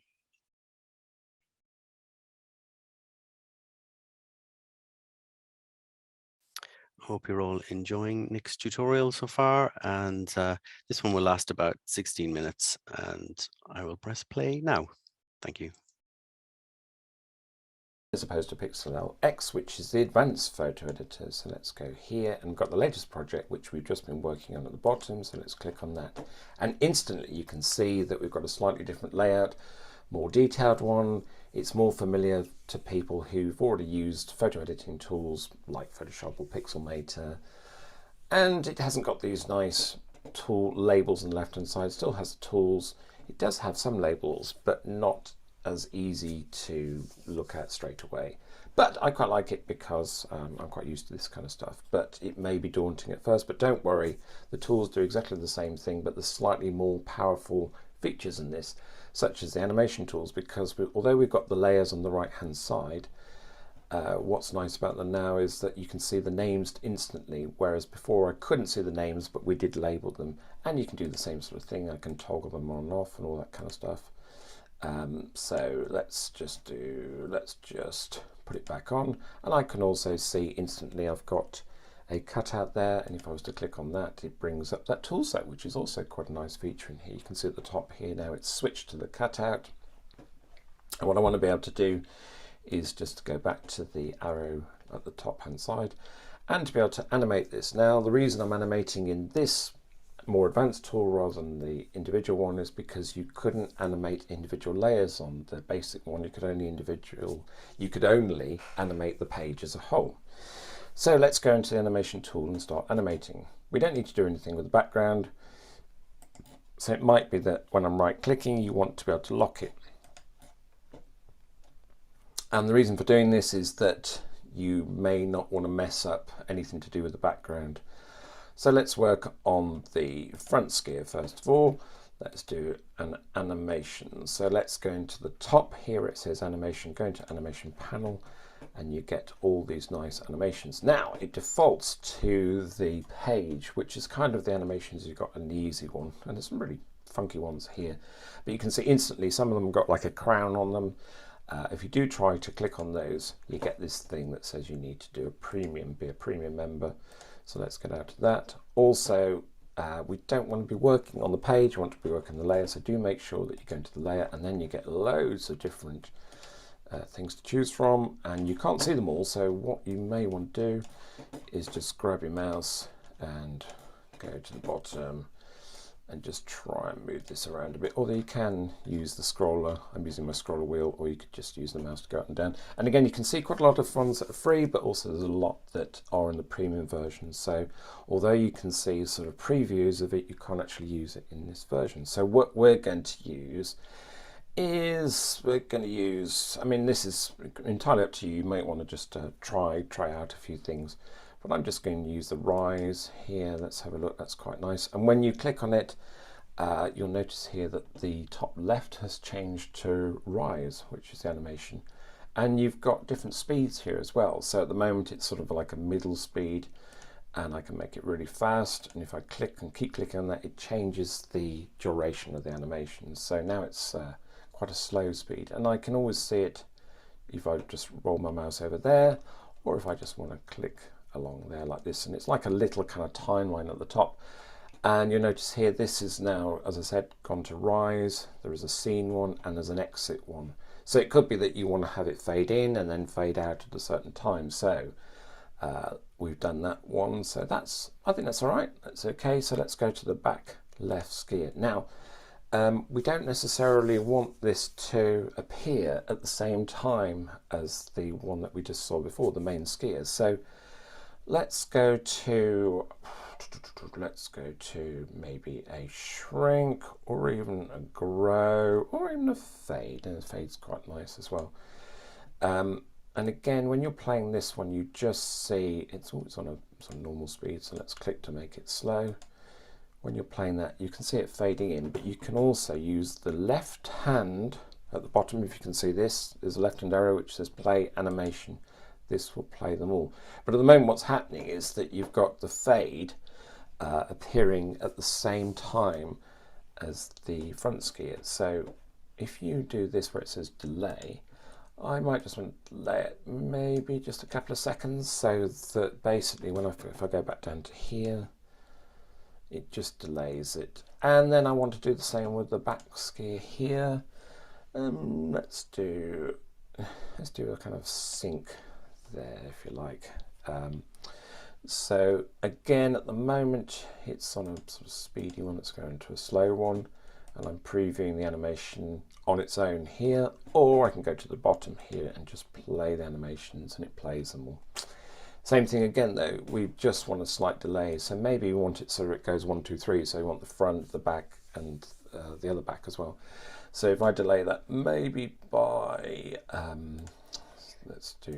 hope you're all enjoying Nick's tutorial so far, and this one will last about 16 minutes, and I will press play now. Thank you.
As opposed to Pixlr X, which is the advanced photo editor. So let's go here, and we've got the latest project which we've just been working on at the bottom, so let's click on that, and instantly you can see that we've got a slightly different layout, more detailed one. It's more familiar to people who've already used photo editing tools like Photoshop or Pixelmator, and it hasn't got these nice tool labels on the left hand side. It still has the tools. It does have some labels, but not as easy to look at straight away. But I quite like it because I'm quite used to this kind of stuff, but it may be daunting at first. But don't worry, the tools do exactly the same thing, but there's slightly more powerful features in this, such as the animation tools, because although we've got the layers on the right hand side, what's nice about them now is that you can see the names instantly, whereas before I couldn't see the names, but we did label them. And you can do the same sort of thing. I can toggle them on and off and all that kind of stuff. So let's just put it back on, and I can also see instantly I've got a cutout there, and if I was to click on that, it brings up that tool set, which is also quite a nice feature in here. You can see at the top here now it's switched to the cutout, and what I want to be able to do is just to go back to the arrow at the top hand side and to be able to animate this. Now the reason I'm animating in this more advanced tool rather than the individual one is because you couldn't animate individual layers on the basic one. You could only animate the page as a whole. So let's go into the animation tool and start animating. We don't need to do anything with the background. So it might be that when I'm right clicking, you want to be able to lock it. And the reason for doing this is that you may not want to mess up anything to do with the background. So let's work on the front skier first of all. Let's do an animation. So let's go into the top here. It says animation, go into animation panel, and you get all these nice animations. Now it defaults to the page, which is kind of the animations you've got an easy one, and there's some really funky ones here. But you can see instantly some of them got like a crown on them. If you do try to click on those, you get this thing that says you need to do a premium, be a premium member. So let's get out of that. Also, we don't want to be working on the page, we want to be working on the layer, so do make sure that you go into the layer, and then you get loads of different things to choose from, and you can't see them all, so what you may want to do is just grab your mouse and go to the bottom and just try and move this around a bit. Although you can use the scroller, I'm using my scroller wheel, or you could just use the mouse to go up and down. And again, you can see quite a lot of ones that are free, but also there's a lot that are in the premium version. So although you can see sort of previews of it, you can't actually use it in this version. So what we're going to use is, I mean, this is entirely up to you. You might want to just try out a few things. But I'm just going to use the rise here. Let's have a look. That's quite nice. And when you click on it, you'll notice here that the top left has changed to rise, which is the animation. And you've got different speeds here as well. So at the moment, it's sort of like a middle speed, and I can make it really fast. And if I click and keep clicking on that, it changes the duration of the animation. So now it's quite a slow speed. And I can always see it if I just roll my mouse over there, or if I just want to click along there like this, and it's like a little kind of timeline at the top. And you'll notice here this is now, as I said, gone to rise. There is a scene one and there's an exit one. So it could be that you want to have it fade in and then fade out at a certain time. So we've done that one, so I think that's all right, that's okay. So let's go to the back left skier. Now we don't necessarily want this to appear at the same time as the one that we just saw before, the main skier. So let's go to maybe a shrink, or even a grow, or even a fade. And a fade's quite nice as well. And again, when you're playing this one, you just see it's always on a sort of normal speed. So let's click to make it slow. When you're playing that, you can see it fading in, but you can also use the left hand at the bottom. If you can see this, there's a left hand arrow which says play animation. This will play them all. But at the moment what's happening is that you've got the fade appearing at the same time as the front skier. So if you do this where it says delay, I might just want to delay it maybe just a couple of seconds, so that basically if I go back down to here, it just delays it. And then I want to do the same with the back skier here. Let's do a kind of sync there, if you like. So again, at the moment, it's on a sort of speedy one. Let's go into a slow one, and I'm previewing the animation on its own here, or I can go to the bottom here and just play the animations, and it plays them all. Same thing again though, we just want a slight delay, so maybe we want it so it goes 1, 2, 3, so we want the front, the back, and the other back as well. So if I delay that maybe by let's do,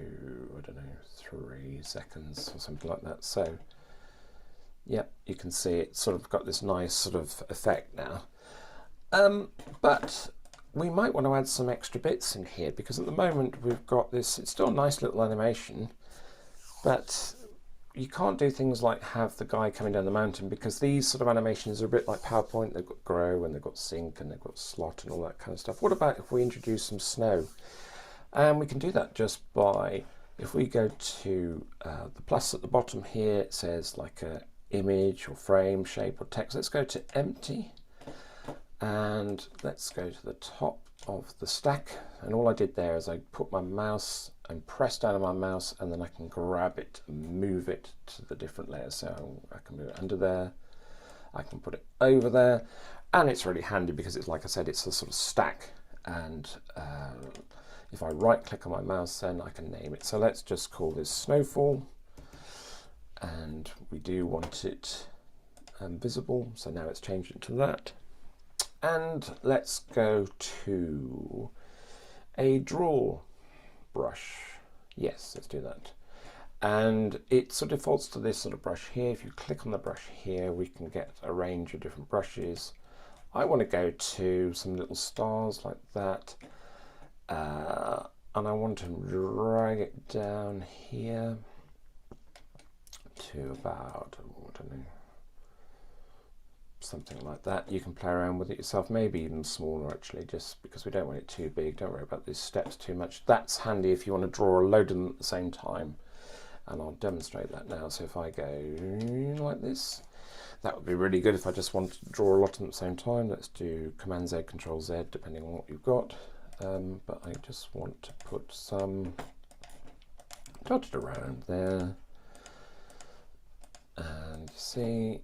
I don't know, 3 seconds or something like that. So yeah, you can see it's sort of got this nice sort of effect now. But we might want to add some extra bits in here, because at the moment we've got this, it's still a nice little animation, but you can't do things like have the guy coming down the mountain, because these sort of animations are a bit like PowerPoint. They've got grow and they've got sync and they've got slot and all that kind of stuff. What about if we introduce some snow? And we can do that just by, if we go to the plus at the bottom here, it says like a image or frame, shape or text. Let's go to empty, and let's go to the top of the stack. And all I did there is I put my mouse and press down on my mouse, and then I can grab it and move it to the different layers. So I can move it under there, I can put it over there, and it's really handy because it's, like I said, it's a sort of stack. And if I right click on my mouse, then I can name it. So let's just call this Snowfall, and we do want it visible, so now it's changed it to that. And let's go to a draw brush. Yes, let's do that. And it sort of defaults to this sort of brush here. If you click on the brush here, we can get a range of different brushes. I want to go to some little stars like that. And I want to drag it down here to about, I don't know, something like that. You can play around with it yourself, maybe even smaller actually, just because we don't want it too big. Don't worry about these steps too much. That's handy if you want to draw a load of them at the same time, and I'll demonstrate that now. So if I go like this, that would be really good if I just want to draw a lot of them at the same time. Let's do Command Z, Control Z, depending on what you've got. But I just want to put some dotted around there, and see,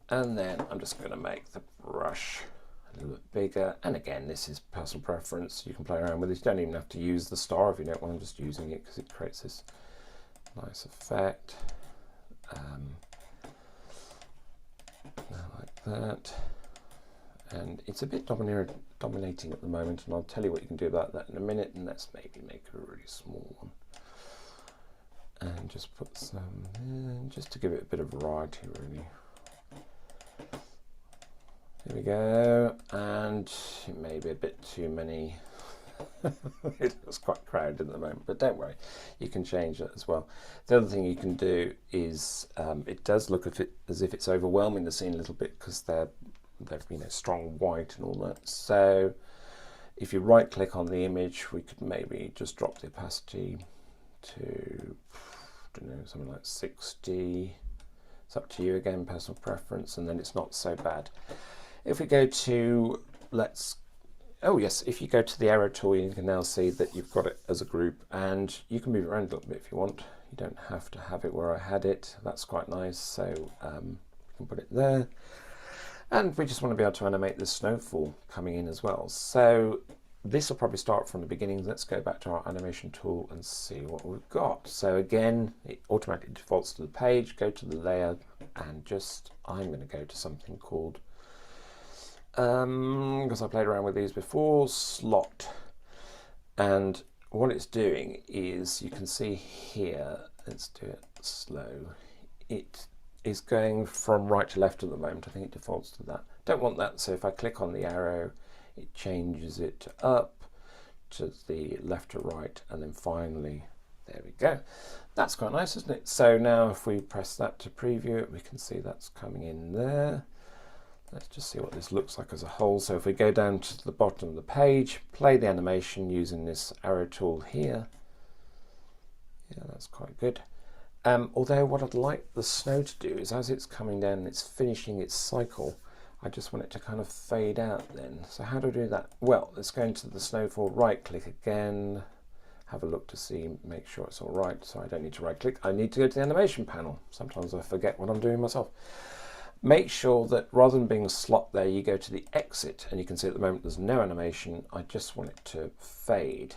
and then I'm just going to make the brush a little bit bigger. And again, this is personal preference. You can play around with this. You don't even have to use the star if you don't want. I'm just using it because it creates this nice effect. Like that. And it's a bit dominating at the moment, and I'll tell you what you can do about that in a minute. And let's maybe make a really small one, and just put some in, just to give it a bit of variety really. Here we go, and it may be a bit too many. It looks quite crowded at the moment, but don't worry, you can change that as well. The other thing you can do is it does look as if it's overwhelming the scene a little bit, because they're strong white and all that. So if you right click on the image, we could maybe just drop the opacity to, I don't know, something like 60. It's up to you again, personal preference, and then it's not so bad. If we go to, oh yes, if you go to the arrow tool, you can now see that you've got it as a group, and you can move it around a little bit if you want. You don't have to have it where I had it. That's quite nice. So you can put it there. And we just want to be able to animate the snowfall coming in as well. So this will probably start from the beginning. Let's go back to our animation tool and see what we've got. So again, it automatically defaults to the page. Go to the layer, and I'm going to go to something called, because I played around with these before, slot. And what it's doing is, you can see here, let's do it slow. It is going from right to left at the moment. I think it defaults to that. Don't want that, so if I click on the arrow, it changes it to up, to the left to right, and then finally, there we go. That's quite nice, isn't it? So now if we press that to preview it, we can see that's coming in there. Let's just see what this looks like as a whole. So if we go down to the bottom of the page, play the animation using this arrow tool here. Yeah, that's quite good. Although what I'd like the snow to do is, as it's coming down and it's finishing its cycle, I just want it to kind of fade out then. So how do I do that? Well, let's go into the snowfall, right click again, have a look to see, make sure it's all right. So I don't need to right click, I need to go to the animation panel. Sometimes I forget what I'm doing myself. Make sure that rather than being a slot there, you go to the exit, and you can see at the moment there's no animation. I just want it to fade.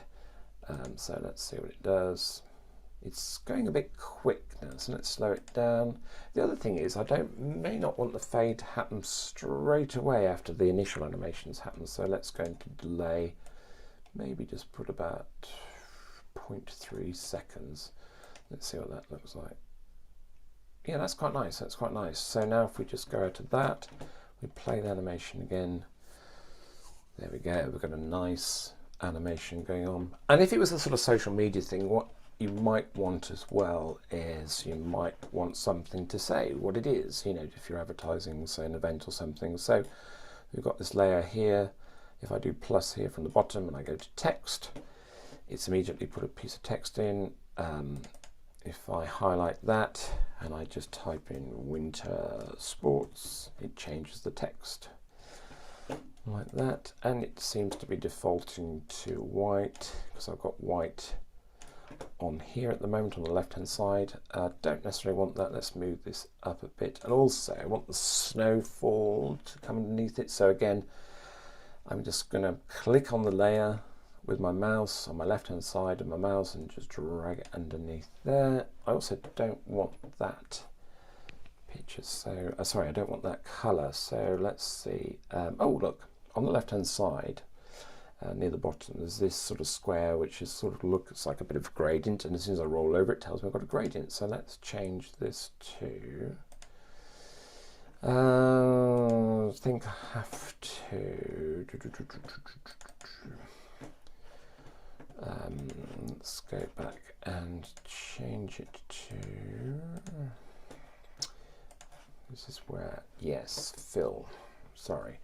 So let's see what it does. It's going a bit quick now, so let's slow it down. The other thing is I may not want the fade to happen straight away after the initial animations happen, so let's go into delay, maybe just put about 0.3 seconds. Let's see what that looks like. Yeah, that's quite nice, that's quite nice. So now if we just go out of that, we play the animation again. There we go, we've got a nice animation going on. And if it was a sort of social media thing, what you might want as well is you might want something to say what it is, you know, if you're advertising, say, an event or something. So we've got this layer here. If I do plus here from the bottom and I go to text, it's immediately put a piece of text in. If I highlight that and I just type in winter sports, it changes the text like that, and it seems to be defaulting to white because I've got white on here at the moment on the left hand side. Don't necessarily want that. Let's move this up a bit, and also I want the snowfall to come underneath it. So again, I'm just going to click on the layer with my mouse on my left hand side of my mouse and just drag it underneath there. I also don't want that picture, so sorry, I don't want that color. So let's see. Oh look, on the left hand side near the bottom there's this sort of square which is sort of looks like a bit of a gradient, and as soon as I roll over it tells me I've got a gradient. So let's change this to I think I have to let's go back and change it to, this is where, yes, fill, sorry,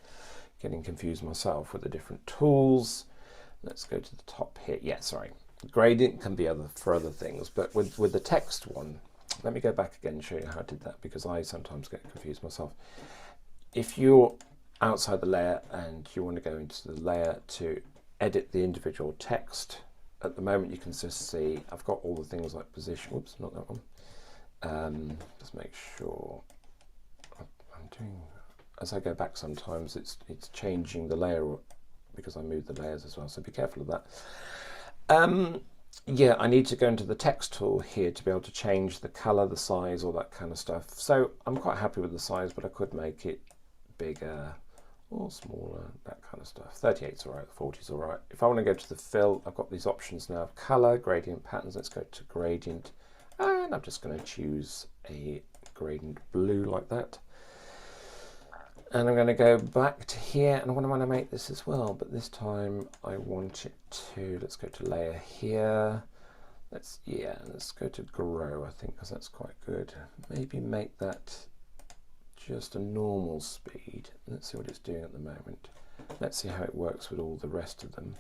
getting confused myself with the different tools. Let's go to the top here. Yeah, sorry, gradient can be for other things, but with the text one, let me go back again and show you how I did that, because I sometimes get confused myself. If you're outside the layer and you want to go into the layer to edit the individual text, at the moment you can just see I've got all the things like position, whoops, not that one. Just make sure I'm doing, as I go back sometimes it's changing the layer because I move the layers as well, so be careful of that. Yeah, I need to go into the text tool here to be able to change the color, the size, all that kind of stuff. So I'm quite happy with the size, but I could make it bigger or smaller, that kind of stuff. 38's all right, 40's all right. If I want to go to the fill, I've got these options now of color, gradient patterns. Let's go to gradient, and I'm just going to choose a gradient blue like that. And I'm going to go back to here, and I want to animate this as well, but this time I want it to, let's go to layer here. Let's go to grow, I think, because that's quite good. Maybe make that just a normal speed. Let's see what it's doing at the moment. Let's see how it works with all the rest of them.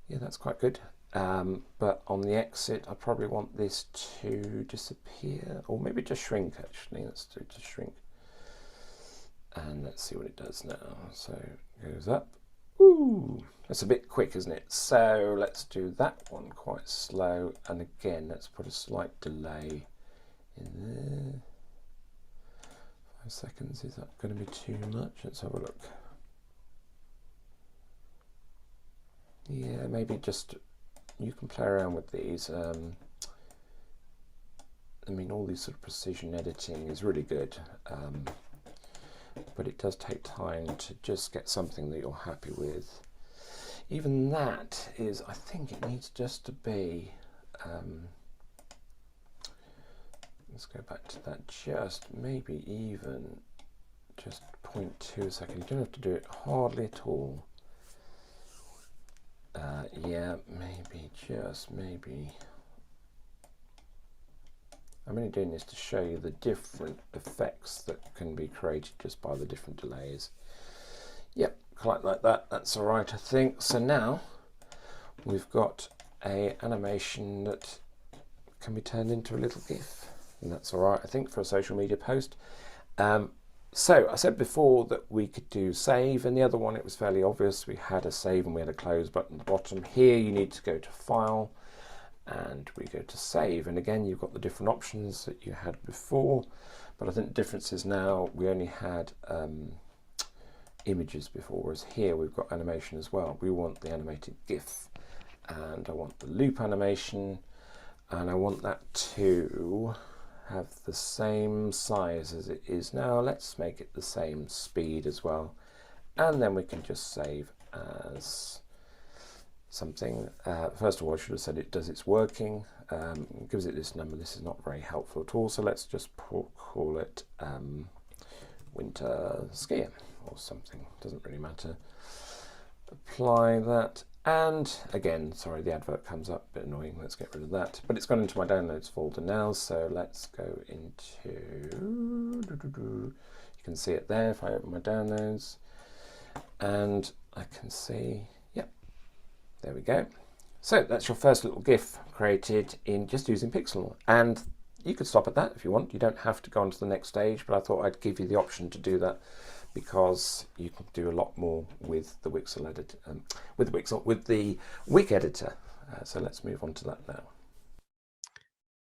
Yeah, that's quite good. But on the exit, I probably want this to disappear, or maybe just shrink actually. Let's do it to shrink. And let's see what it does now. So it goes up. Ooh, that's a bit quick, isn't it? So let's do that one quite slow. And again, let's put a slight delay in there. 5 seconds, is that going to be too much? Let's have a look. Yeah, maybe just, you can play around with these. I mean, all these sort of precision editing is really good. But it does take time to just get something that you're happy with. Even that is, I think it needs just to be, let's go back to that, just maybe even just 0.2 seconds. You don't have to do it hardly at all. Yeah, maybe, just maybe. I'm only doing this to show you the different effects that can be created just by the different delays. Yep, quite like that. That's all right, I think. So now we've got a animation that can be turned into a little GIF, and that's all right, I think, for a social media post. So I said before that we could do save, and the other one, it was fairly obvious. We had a save and we had a close button at the bottom. Here you need to go to File, and we go to Save. And again, you've got the different options that you had before, but I think the difference is now we only had images before, whereas here we've got animation as well. We want the animated GIF, and I want the loop animation, and I want that to have the same size as it is now. Let's make it the same speed as well, and then we can just save as something. First of all, I should have said it does its working, gives it this number. This is not very helpful at all, so let's just call it winter skiing or something, doesn't really matter. Apply that, and again, sorry, the advert comes up, a bit annoying, let's get rid of that. But it's gone into my downloads folder now, so let's go into, you can see it there if I open my downloads, and I can see, yep, there we go. So that's your first little GIF created in just using Pixlr, and you could stop at that if you want. You don't have to go on to the next stage, but I thought I'd give you the option to do that, because you can do a lot more with the Pixlr editor, with the Wik editor. So let's move on to that now.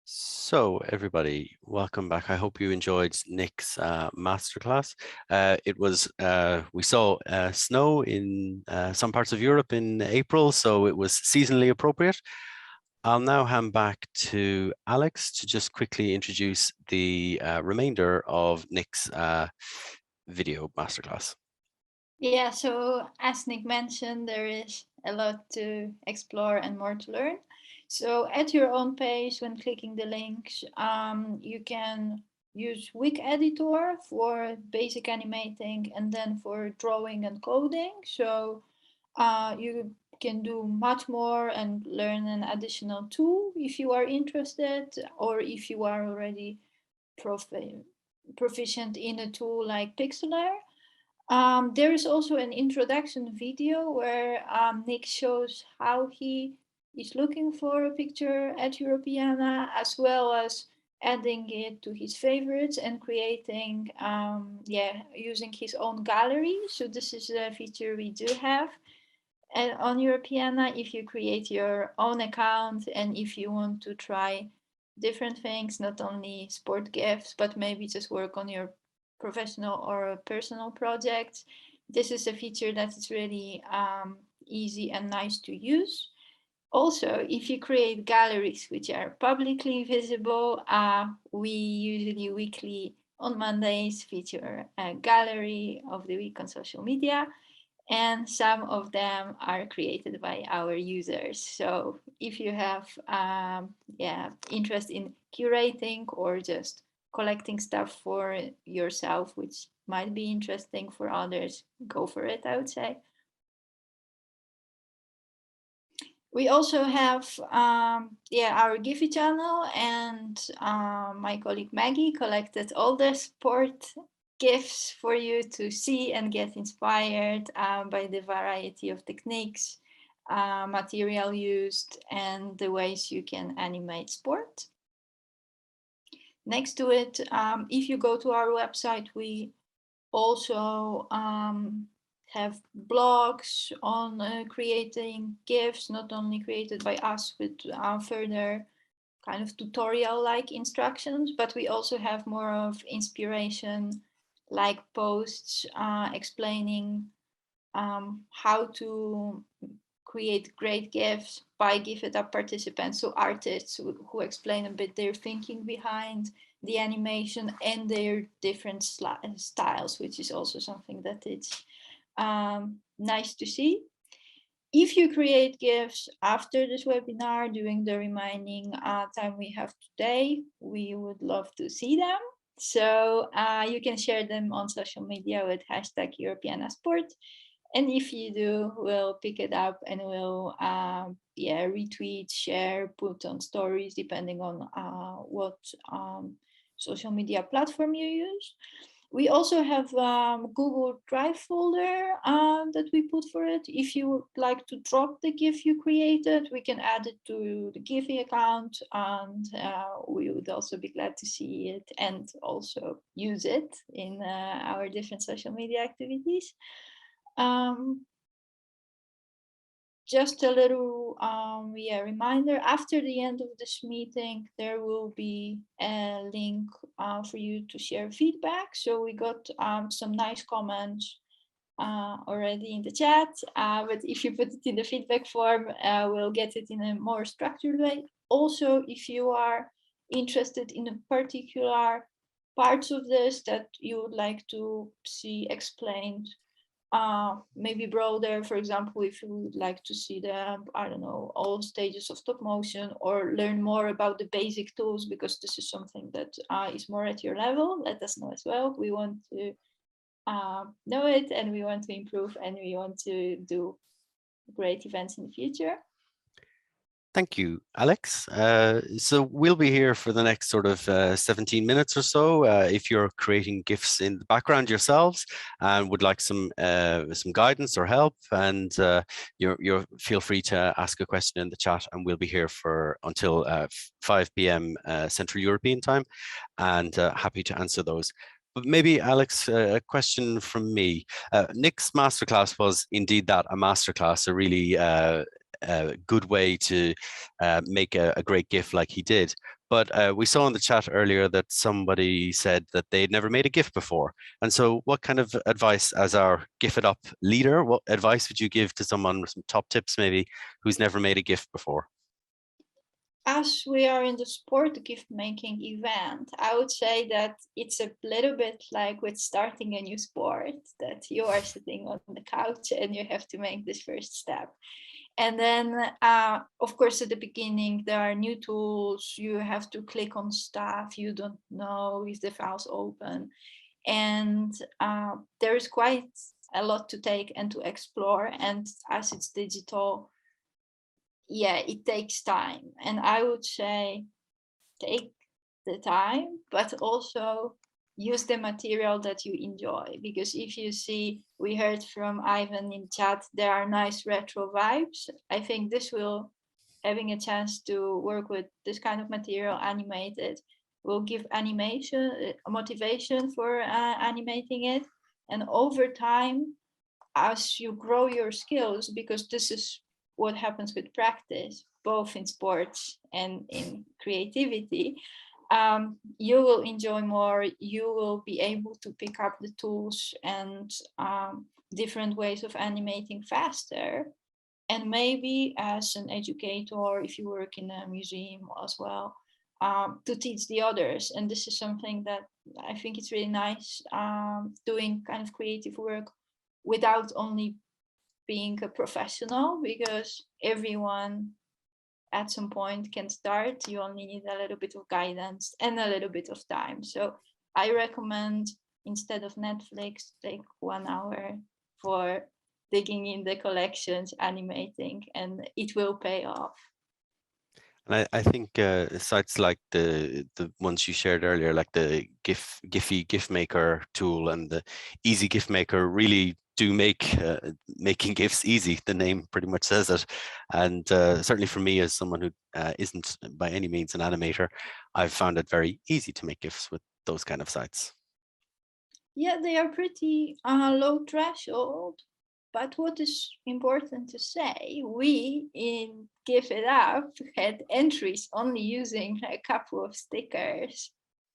So everybody, welcome back. I hope you enjoyed Nick's masterclass. It was, we saw snow in some parts of Europe in April, so it was seasonally appropriate. I'll now hand back to Alex to just quickly introduce the remainder of Nick's video masterclass.
Yeah, so as Nick mentioned, there is a lot to explore and more to learn. So at your own pace, when clicking the links, you can use Wik Editor for basic animating and then for drawing and coding. So you can do much more and learn an additional tool if you are interested, or if you are already proficient in a tool like Pixlr. There is also an introduction video where Nick shows how he is looking for a picture at Europeana, as well as adding it to his favorites and creating, using his own gallery. So this is a feature we do have. And on Europeana, if you create your own account and if you want to try different things, not only sport GIFs, but maybe just work on your professional or personal projects, this is a feature that is really easy and nice to use. Also, if you create galleries which are publicly visible, we usually weekly on Mondays feature a gallery of the week on social media, and some of them are created by our users. So if you have interest in curating or just collecting stuff for yourself, which might be interesting for others, go for it, I would say. We also have our Giphy channel, and my colleague Maggie collected all the sport GIFs for you to see and get inspired by the variety of techniques, material used, and the ways you can animate sport. Next to it, if you go to our website, we also have blogs on creating GIFs, not only created by us with further kind of tutorial-like instructions, but we also have more of inspiration-like posts explaining how to create great GIFs by GIF-it-up participants, so artists who explain a bit their thinking behind the animation and their different styles, which is also something that it's nice to see. If you create GIFs after this webinar, during the remaining time we have today, we would love to see them. So you can share them on social media with #EuropeanaSport. And if you do, we'll pick it up and we'll retweet, share, put on stories, depending on what social media platform you use. We also have Google Drive folder that we put for it. If you would like to drop the GIF you created, we can add it to the Giphy account, and we would also be glad to see it and also use it in our different social media activities. Just a little reminder, after the end of this meeting, there will be a link for you to share feedback. So we got some nice comments already in the chat, but if you put it in the feedback form, we'll get it in a more structured way. Also, if you are interested in a particular parts of this that you would like to see explained, maybe broader, for example, if you would like to see the, I don't know, all stages of stop motion, or learn more about the basic tools, because this is something that is more at your level, let us know as well. We want to know it, and we want to improve, and we want to do great events in the future.
Thank you, Alex. So we'll be here for the next sort of 17 minutes or so. If you're creating GIFs in the background yourselves and would like some guidance or help, and you're feel free to ask a question in the chat, and we'll be here for until 5 p.m. Central European time, and happy to answer those. But maybe, Alex, a question from me. Nick's masterclass was indeed that, a masterclass, a really a good way to make a great GIF like he did. But we saw in the chat earlier that somebody said that they'd never made a GIF before. And so what kind of advice, as our GIF It Up leader, what advice would you give to someone, with some top tips maybe, who's never made a GIF before?
As we are in the sport gift making event, I would say that it's a little bit like with starting a new sport, that you are sitting on the couch and you have to make this first step. And then, of course, at the beginning, there are new tools. You have to click on stuff. You don't know if the file's open. And there is quite a lot to take and to explore. And as it's digital, yeah, it takes time. And I would say take the time, but also use the material that you enjoy. Because if you see, we heard from Ivan in chat, there are nice retro vibes. I think this will, having a chance to work with this kind of material animated, will give animation motivation for animating it. And over time, as you grow your skills, because this is what happens with practice, both in sports and in creativity, you will enjoy more. You will be able to pick up the tools and different ways of animating faster. And maybe as an educator, if you work in a museum as well, to teach the others. And this is something that I think it's really nice, doing kind of creative work without only being a professional, because everyone at some point can start. You only need a little bit of guidance and a little bit of time. So I recommend, instead of Netflix, take 1 hour for digging in the collections, animating, and it will pay off.
And I think sites like the ones you shared earlier, like the Giphy GIF Maker tool and the Easy GIF Maker, really do make making GIFs easy. The name pretty much says it. And certainly for me, as someone who isn't by any means an animator, I've found it very easy to make GIFs with those kind of sites.
Yeah, they are pretty low threshold. But what is important to say, we in GIF It Up had entries only using a couple of stickers,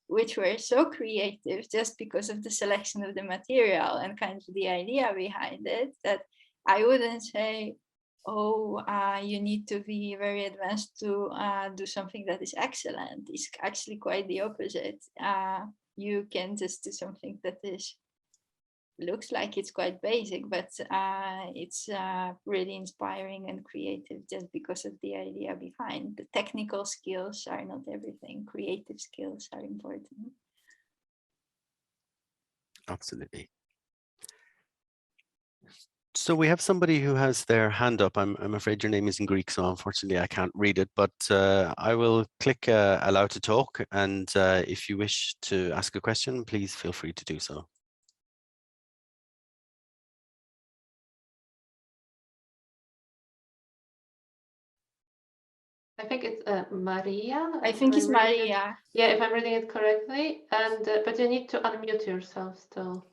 which were so creative just because of the selection of the material and kind of the idea behind it, that I wouldn't say, oh, you need to be very advanced to do something that is excellent. It's actually quite the opposite. You can just do something that looks like it's quite basic, but it's really inspiring and creative just because of the idea behind. The technical skills are not everything. Creative skills are important.
Absolutely. So we have somebody who has their hand up. I'm afraid your name is in Greek, so unfortunately I can't read it, but I will click allow to talk. And if you wish to ask a question, please feel free to do so.
I think it's Maria.
I think it's Maria.
Yeah, if I'm reading it correctly. And but you need to unmute yourself still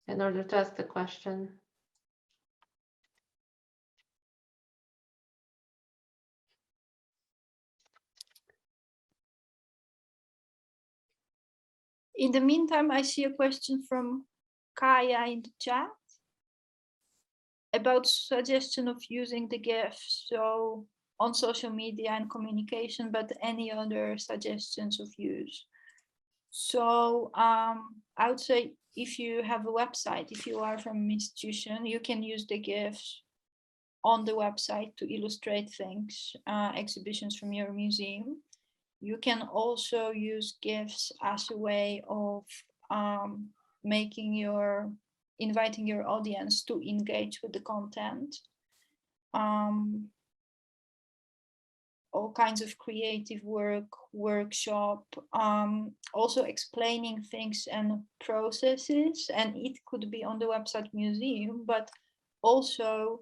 in order to ask the question.
In the meantime, I see a question from Kaya in the chat about suggestion of using the GIF, so on social media and communication, but any other suggestions of use. So I would say if you have a website, if you are from an institution, you can use the GIFs on the website to illustrate things, exhibitions from your museum. You can also use GIFs as a way of inviting your audience to engage with the content. All kinds of creative workshop, also explaining things and processes, and it could be on the website museum, but also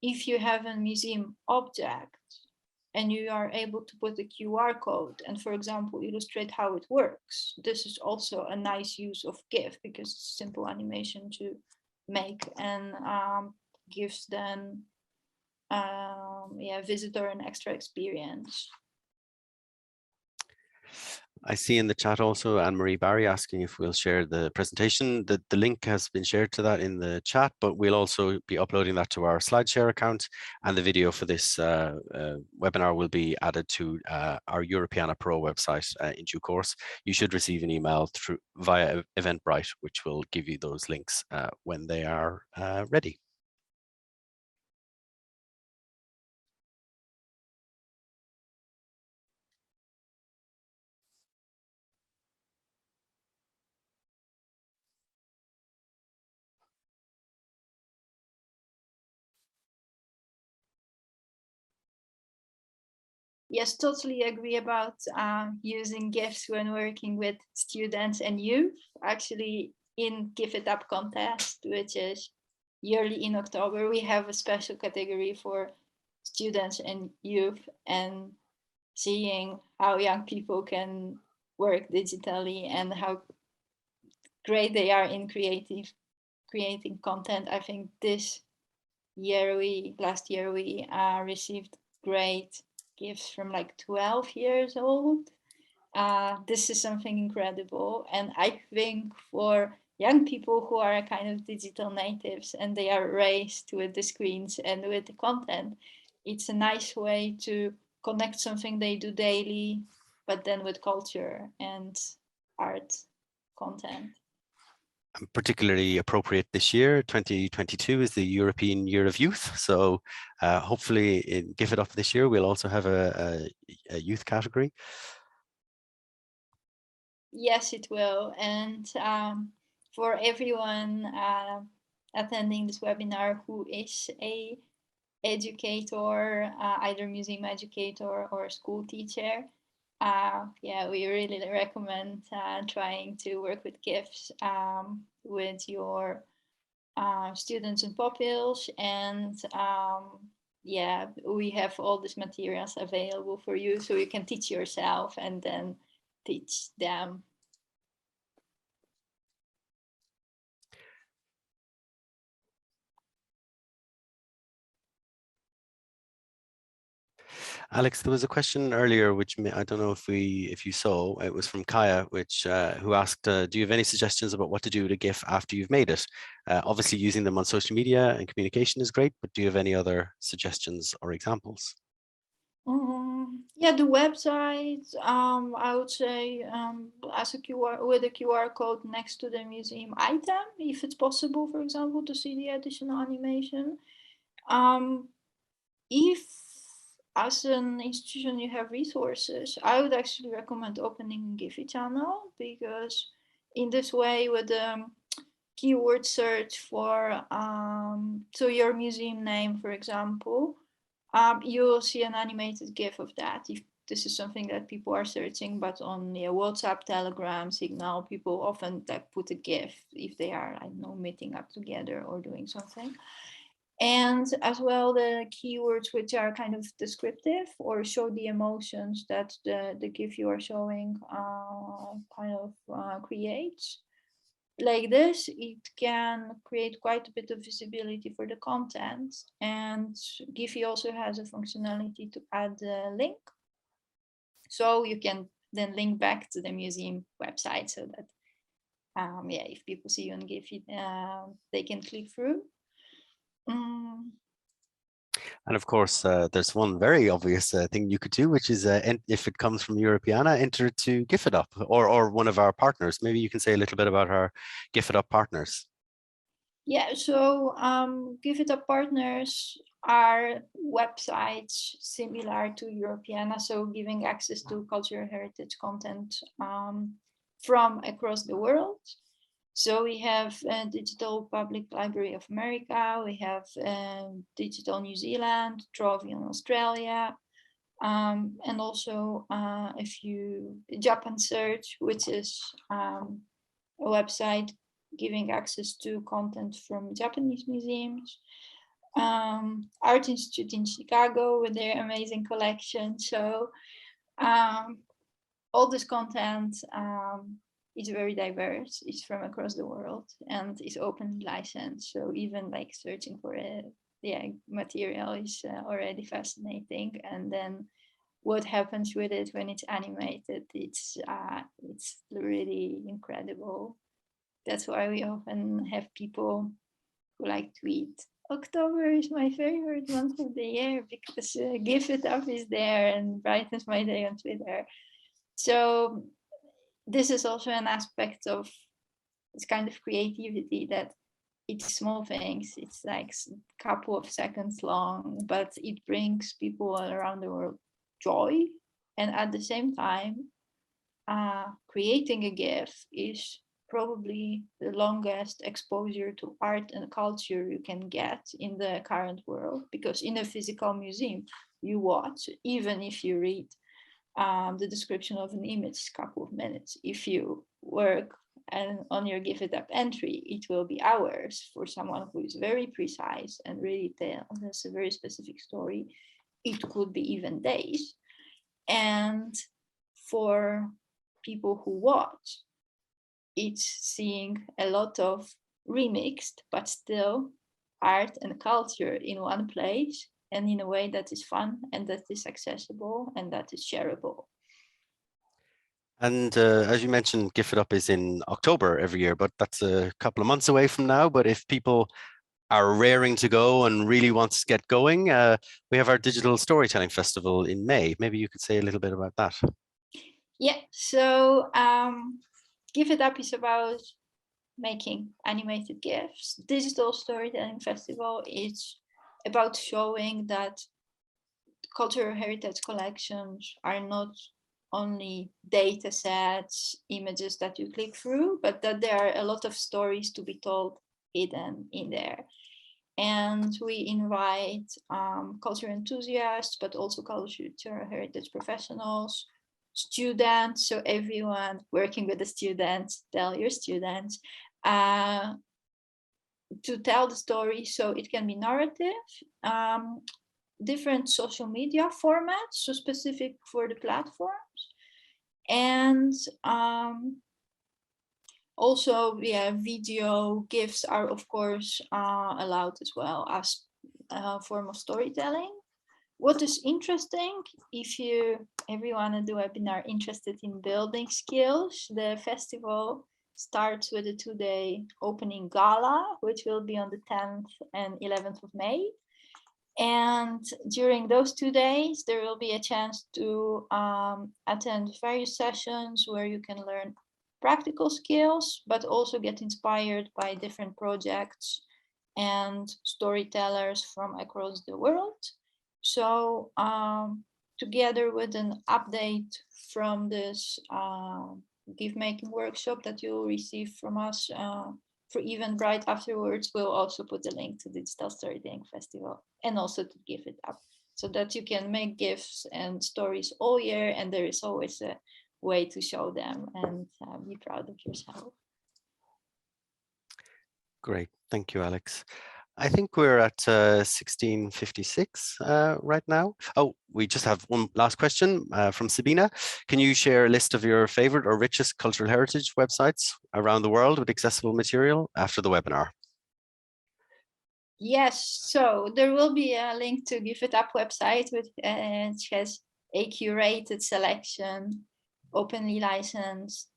if you have a museum object and you are able to put a QR code and, for example, illustrate how it works. This is also a nice use of GIF because it's simple animation to make and gives then visitor an extra experience.
I see in the chat also Anne-Marie Barry asking if we'll share the presentation. The link has been shared to that in the chat, but we'll also be uploading that to our SlideShare account, and the video for this webinar will be added to our Europeana Pro website in due course. You should receive an email via Eventbrite, which will give you those links when they are ready.
Yes, totally agree about using GIFs when working with students and youth. Actually, in Give It Up contest, which is yearly in October, we have a special category for students and youth, and seeing how young people can work digitally and how great they are in creating content. I think last year we received great gifts from like 12 years old. This is something incredible. And I think for young people who are kind of digital natives and they are raised with the screens and with the content, it's a nice way to connect something they do daily, but then with culture and art content.
Particularly appropriate this year. 2022 is the European Year of Youth, so hopefully in Give It Up this year we'll also have a youth category.
Yes, it will. And for everyone attending this webinar who is a educator, either museum educator or school teacher, we really recommend trying to work with GIFs with your students and pupils. And we have all these materials available for you, so you can teach yourself and then teach them.
Alex, there was a question earlier, which I don't know if you saw. It was from Kaya, who asked, do you have any suggestions about what to do with a GIF after you've made it? Obviously, using them on social media and communication is great, but do you have any other suggestions or examples?
The website, I would say as with a QR code next to the museum item, if it's possible, for example, to see the additional animation. If as an institution you have resources, I would actually recommend opening a Giphy channel, because in this way with keyword search for, so your museum name, for example, you will see an animated GIF of that. If this is something that people are searching, but on WhatsApp, Telegram, Signal, people often like put a GIF if they are, I don't know, meeting up together or doing something. And as well, the keywords which are kind of descriptive or show the emotions that the GIF you are showing kind of creates. Like this, it can create quite a bit of visibility for the content. And Giphy also has a functionality to add a link. So you can then link back to the museum website so that, yeah, if people see you on Giphy, they can click through.
And of course, there's one very obvious thing you could do, which is if it comes from Europeana, enter it to GIF it up or one of our partners. Maybe you can say a little bit about our GIF it up partners.
Yeah, so GIF it up partners are websites similar to Europeana, so giving access to cultural heritage content from across the world. So we have Digital Public Library of America, we have Digital New Zealand, Trophy in Australia, and also Japan Search, which is a website giving access to content from Japanese museums. Art Institute in Chicago with their amazing collection. So all this content is very diverse. It's from across the world and is openly licensed. So even like searching for material is already fascinating. And then what happens with it when it's animated, it's really incredible. That's why we often have people who like tweet, October is my favorite month of the year because GIF it up is there and brightens my day on Twitter. So this is also an aspect of this kind of creativity that it's small things. It's like a couple of seconds long, but it brings people all around the world joy. And at the same time, creating a GIF is probably the longest exposure to art and culture you can get in the current world, because in a physical museum, you watch, even if you read the description of an image a couple of minutes. If you work and on your GIF it up entry, it will be hours. For someone who is very precise and really tells a very specific story, it could be even days. And for people who watch, it's seeing a lot of remixed, but still art and culture in one place, and in a way that is fun and that is accessible and that is shareable.
And as you mentioned, GIF it up is in October every year, but that's a couple of months away from now. But if people are raring to go and really want to get going, we have our Digital Storytelling Festival in May. Maybe you could say a little bit about that.
Yeah, so GIF it up is about making animated GIFs. Digital Storytelling Festival is about showing that cultural heritage collections are not only data sets, images that you click through, but that there are a lot of stories to be told hidden in there. And we invite cultural enthusiasts, but also cultural heritage professionals, students, so everyone working with the students, tell your students, to tell the story. So it can be narrative, different social media formats, so specific for the platforms. And also, video GIFs are of course allowed as well as a form of storytelling. What is interesting, if everyone at the webinar interested in building skills, the festival starts with a 2-day opening gala, which will be on the 10th and 11th of May. And during those 2 days, there will be a chance to attend various sessions where you can learn practical skills, but also get inspired by different projects and storytellers from across the world. So together with an update from this GIF making workshop that you'll receive from us for Eventbrite afterwards, we'll also put a link to Digital Storytelling Festival and also to Give It Up, so that you can make GIFs and stories all year, and there is always a way to show them and be proud of yourself.
Great, thank you, Alex. I think we're at 16:56 right now. Oh, we just have one last question from Sabina. Can you share a list of your favorite or richest cultural heritage websites around the world with accessible material after the webinar?
Yes, so there will be a link to Give It Up website, which has a curated selection, openly licensed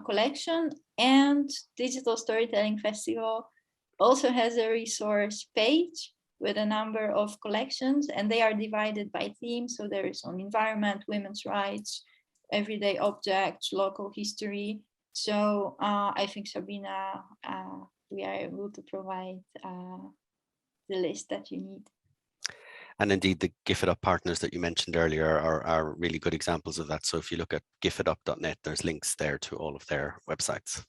collection, and Digital Storytelling Festival also has a resource page with a number of collections, and they are divided by themes. So there is on environment, women's rights, everyday objects, local history. So I think, Sabina, we are able to provide the list that you need.
And indeed, the Give It Up partners that you mentioned earlier are really good examples of that. So if you look at gifitup.net, there's links there to all of their websites.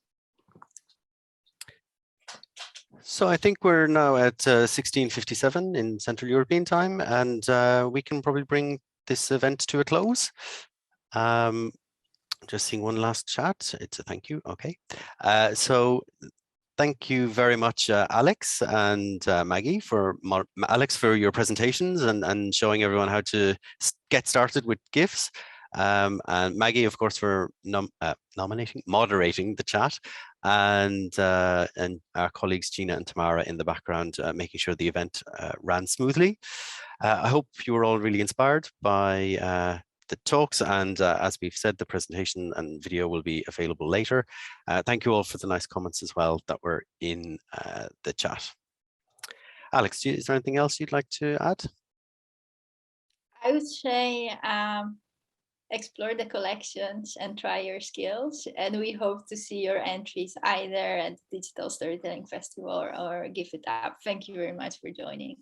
So I think we're now at 16:57 in Central European time, and we can probably bring this event to a close. Just seeing one last chat. It's a thank you. Okay. So thank you very much, Alex and Maggie, Alex for your presentations and showing everyone how to get started with GIFs. And Maggie, of course, for moderating the chat, and our colleagues Gina and Tamara in the background, making sure the event ran smoothly. I hope you were all really inspired by the talks, and as we've said, the presentation and video will be available later. Thank you all for the nice comments as well that were in the chat. Alex, is there anything else you'd like to add?
I would say explore the collections and try your skills, and we hope to see your entries either at the Digital Storytelling Festival or Give It Up. Thank you very much for joining.